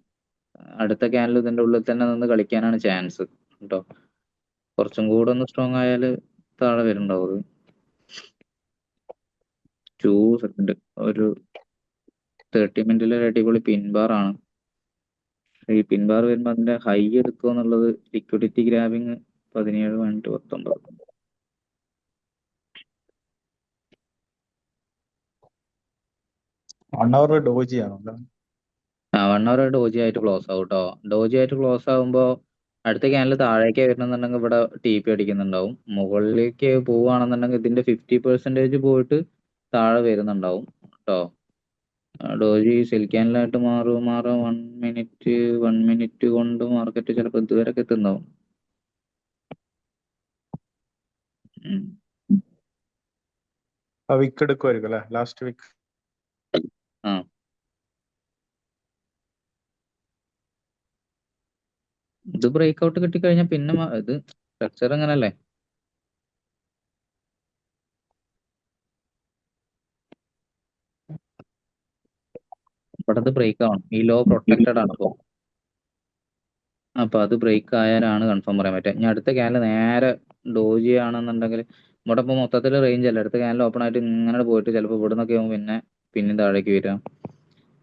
അടുത്ത ക്യാനൽ ഇതിന്റെ ഉള്ളിൽ തന്നെ നിന്ന് കളിക്കാനാണ് ചാൻസ് കേട്ടോ. കുറച്ചും കൂടെ ഒന്ന് സ്ട്രോങ് ആയാൽ താഴെ വരുന്നുണ്ടാവും. 2 സെക്കൻഡ് ഒരു 30 മിനിറ്റിൽ ഒരു അടിപൊളി പിൻബാർ ആണ്. ഈ പിൻബാർ വരുമ്പോൾ അതിന്റെ ഹൈ എടുക്കുക എന്നുള്ളത് ലിക്വിഡിറ്റി ഗ്രാബിങ് 17.19. 1 hour ഡോജി ആണോ? 1 hour ഡോജി ആയിട്ട് ക്ലോസ് ആവും കേട്ടോ. ഡോജി ആയിട്ട് ക്ലോസ് ആകുമ്പോൾ അടുത്ത ക്യാനൽ താഴേക്ക് വരുന്നുണ്ടെങ്കിൽ ഇവിടെ TP അടിക്കുന്നുണ്ടാവും. മുകളിലേക്ക് പോവുകയാണെന്നുണ്ടെങ്കിൽ ഇതിന്റെ 50% പോയിട്ട് താഴെ വരുന്നുണ്ടാവും കേട്ടോ. ഡോജി സെൽ ക്യാനലായിട്ട് മാറാം 1 മിനിറ്റ് കൊണ്ട് മാർക്കറ്റ് ചിലപ്പോൾ ഇതുവരെയൊക്കെ എത്തുന്നുണ്ടാവും. വിക്ക് എടുക്കുമായിരിക്കും അല്ലെ, ലാസ്റ്റ് വീക്ക്. ഇത് ബ്രേക്ക് ഔട്ട് കിട്ടിക്കഴിഞ്ഞാൽ പിന്നെ ഇത് സ്ട്രക്ചർ അങ്ങനല്ലേ. ഇവിടെ അത് ബ്രേക്ക് ആവണം. ഈ ലോ പ്രൊട്ടക്റ്റഡ് ആണ് അപ്പൊ അത് ബ്രേക്ക് ആയാലാണ് കൺഫേം പറയാൻ പറ്റുക. ഇനി അടുത്ത ക്യാനൽ നേരെ ഡോജി ആണെന്നുണ്ടെങ്കിൽ ഇവിടെ ഇപ്പൊ മൊത്തത്തിൽ റേഞ്ച് അല്ല. അടുത്ത ക്യാനൽ ഓപ്പൺ ആയിട്ട് ഇങ്ങനെ പോയിട്ട് ചിലപ്പോൾ ഇവിടെ നിന്നൊക്കെ ആകുമ്പോൾ പിന്നെ താഴേക്ക് വരിക.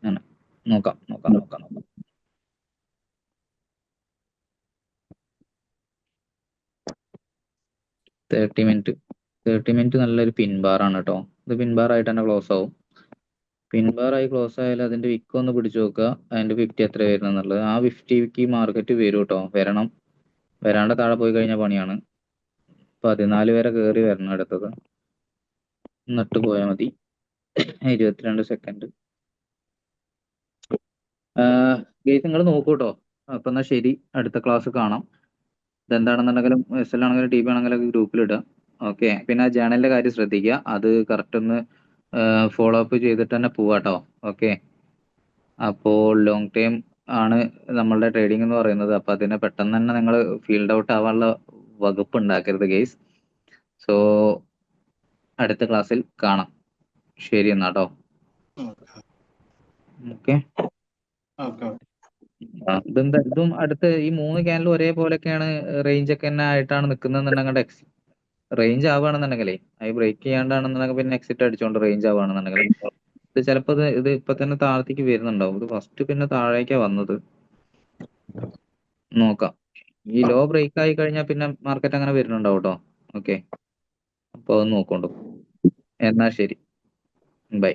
അങ്ങനെ നോക്കാം. 30 മിനിറ്റ് നല്ലൊരു പിൻബാർ ആണ് കേട്ടോ. ഇത് പിൻബാർ ആയിട്ട് തന്നെ ക്ലോസ് ആവും. പിൻബാർ ആയി ക്ലോസ് ആയാലും അതിന്റെ വിക്ക് ഒന്ന് പിടിച്ചു നോക്കുക. അതിന്റെ 50 എത്ര വരുന്നത് എന്നുള്ളത്. ആ 50ക്ക് മാർക്കറ്റ് വരും കേട്ടോ. വരാണ്ട് താഴെ പോയി കഴിഞ്ഞാൽ പണിയാണ്. 14 വരെ കയറി വരണം അടുത്തത്. എന്നിട്ട് പോയാൽ മതി. 22 സെക്കൻഡ്. ഗെയ്സ് നിങ്ങൾ നോക്കൂ കേട്ടോ. അപ്പൊ എന്നാ ശരി, അടുത്ത ക്ലാസ് കാണാം. ഇതെന്താണെന്നുണ്ടെങ്കിലും SL ആണെങ്കിലും TP ആണെങ്കിലും ഗ്രൂപ്പിൽ ഇടുക. ഓക്കെ, പിന്നെ ആ ജേണലിന്റെ കാര്യം ശ്രദ്ധിക്കുക. അത് കറക്റ്റ് ഒന്ന് ഫോളോ അപ്പ് ചെയ്തിട്ട് തന്നെ പോവാട്ടോ. ഓക്കെ, അപ്പോൾ ലോങ് ടൈം ആണ് നമ്മളുടെ ട്രേഡിംഗ് എന്ന് പറയുന്നത്. അപ്പൊ അതിനെ പെട്ടെന്ന് തന്നെ നിങ്ങൾ ഫീൽഡ് ഔട്ട് ആവാനുള്ള വകുപ്പ് ഉണ്ടാക്കരുത് ഗെയ്സ്. സോ അടുത്ത ക്ലാസ്സിൽ കാണാം. ശരി എന്നാട്ടോ. ഓക്കെ, ഇതും അടുത്ത ഈ 3 ക്യാനലും ഒരേപോലെയൊക്കെയാണ് റേഞ്ച് ഒക്കെ തന്നെ ആയിട്ടാണ് നിൽക്കുന്നതെന്നുണ്ടെങ്കിൽ റേഞ്ച് ആവുകയാണെന്നുണ്ടെങ്കിലേ അത് ബ്രേക്ക് ചെയ്യാണ്ടാണെന്നുണ്ടെങ്കിൽ പിന്നെ എക്സിറ്റ് അടിച്ചോണ്ട് റേഞ്ച് ആവുകയാണെന്നുണ്ടെങ്കിൽ ഇത് ചിലപ്പോൾ ഇത് ഇപ്പൊ തന്നെ താഴത്തേക്ക് വരുന്നുണ്ടാവും. ഇത് ഫസ്റ്റ് പിന്നെ താഴേക്കാ വന്നത്. നോക്കാം. ഈ ലോ ബ്രേക്ക് ആയി കഴിഞ്ഞാൽ പിന്നെ മാർക്കറ്റ് അങ്ങനെ വരുന്നുണ്ടാവും കേട്ടോ. ഓക്കെ, അപ്പോൾ അത് നോക്കണ്ടു. എന്നാ ശരി, ബൈ.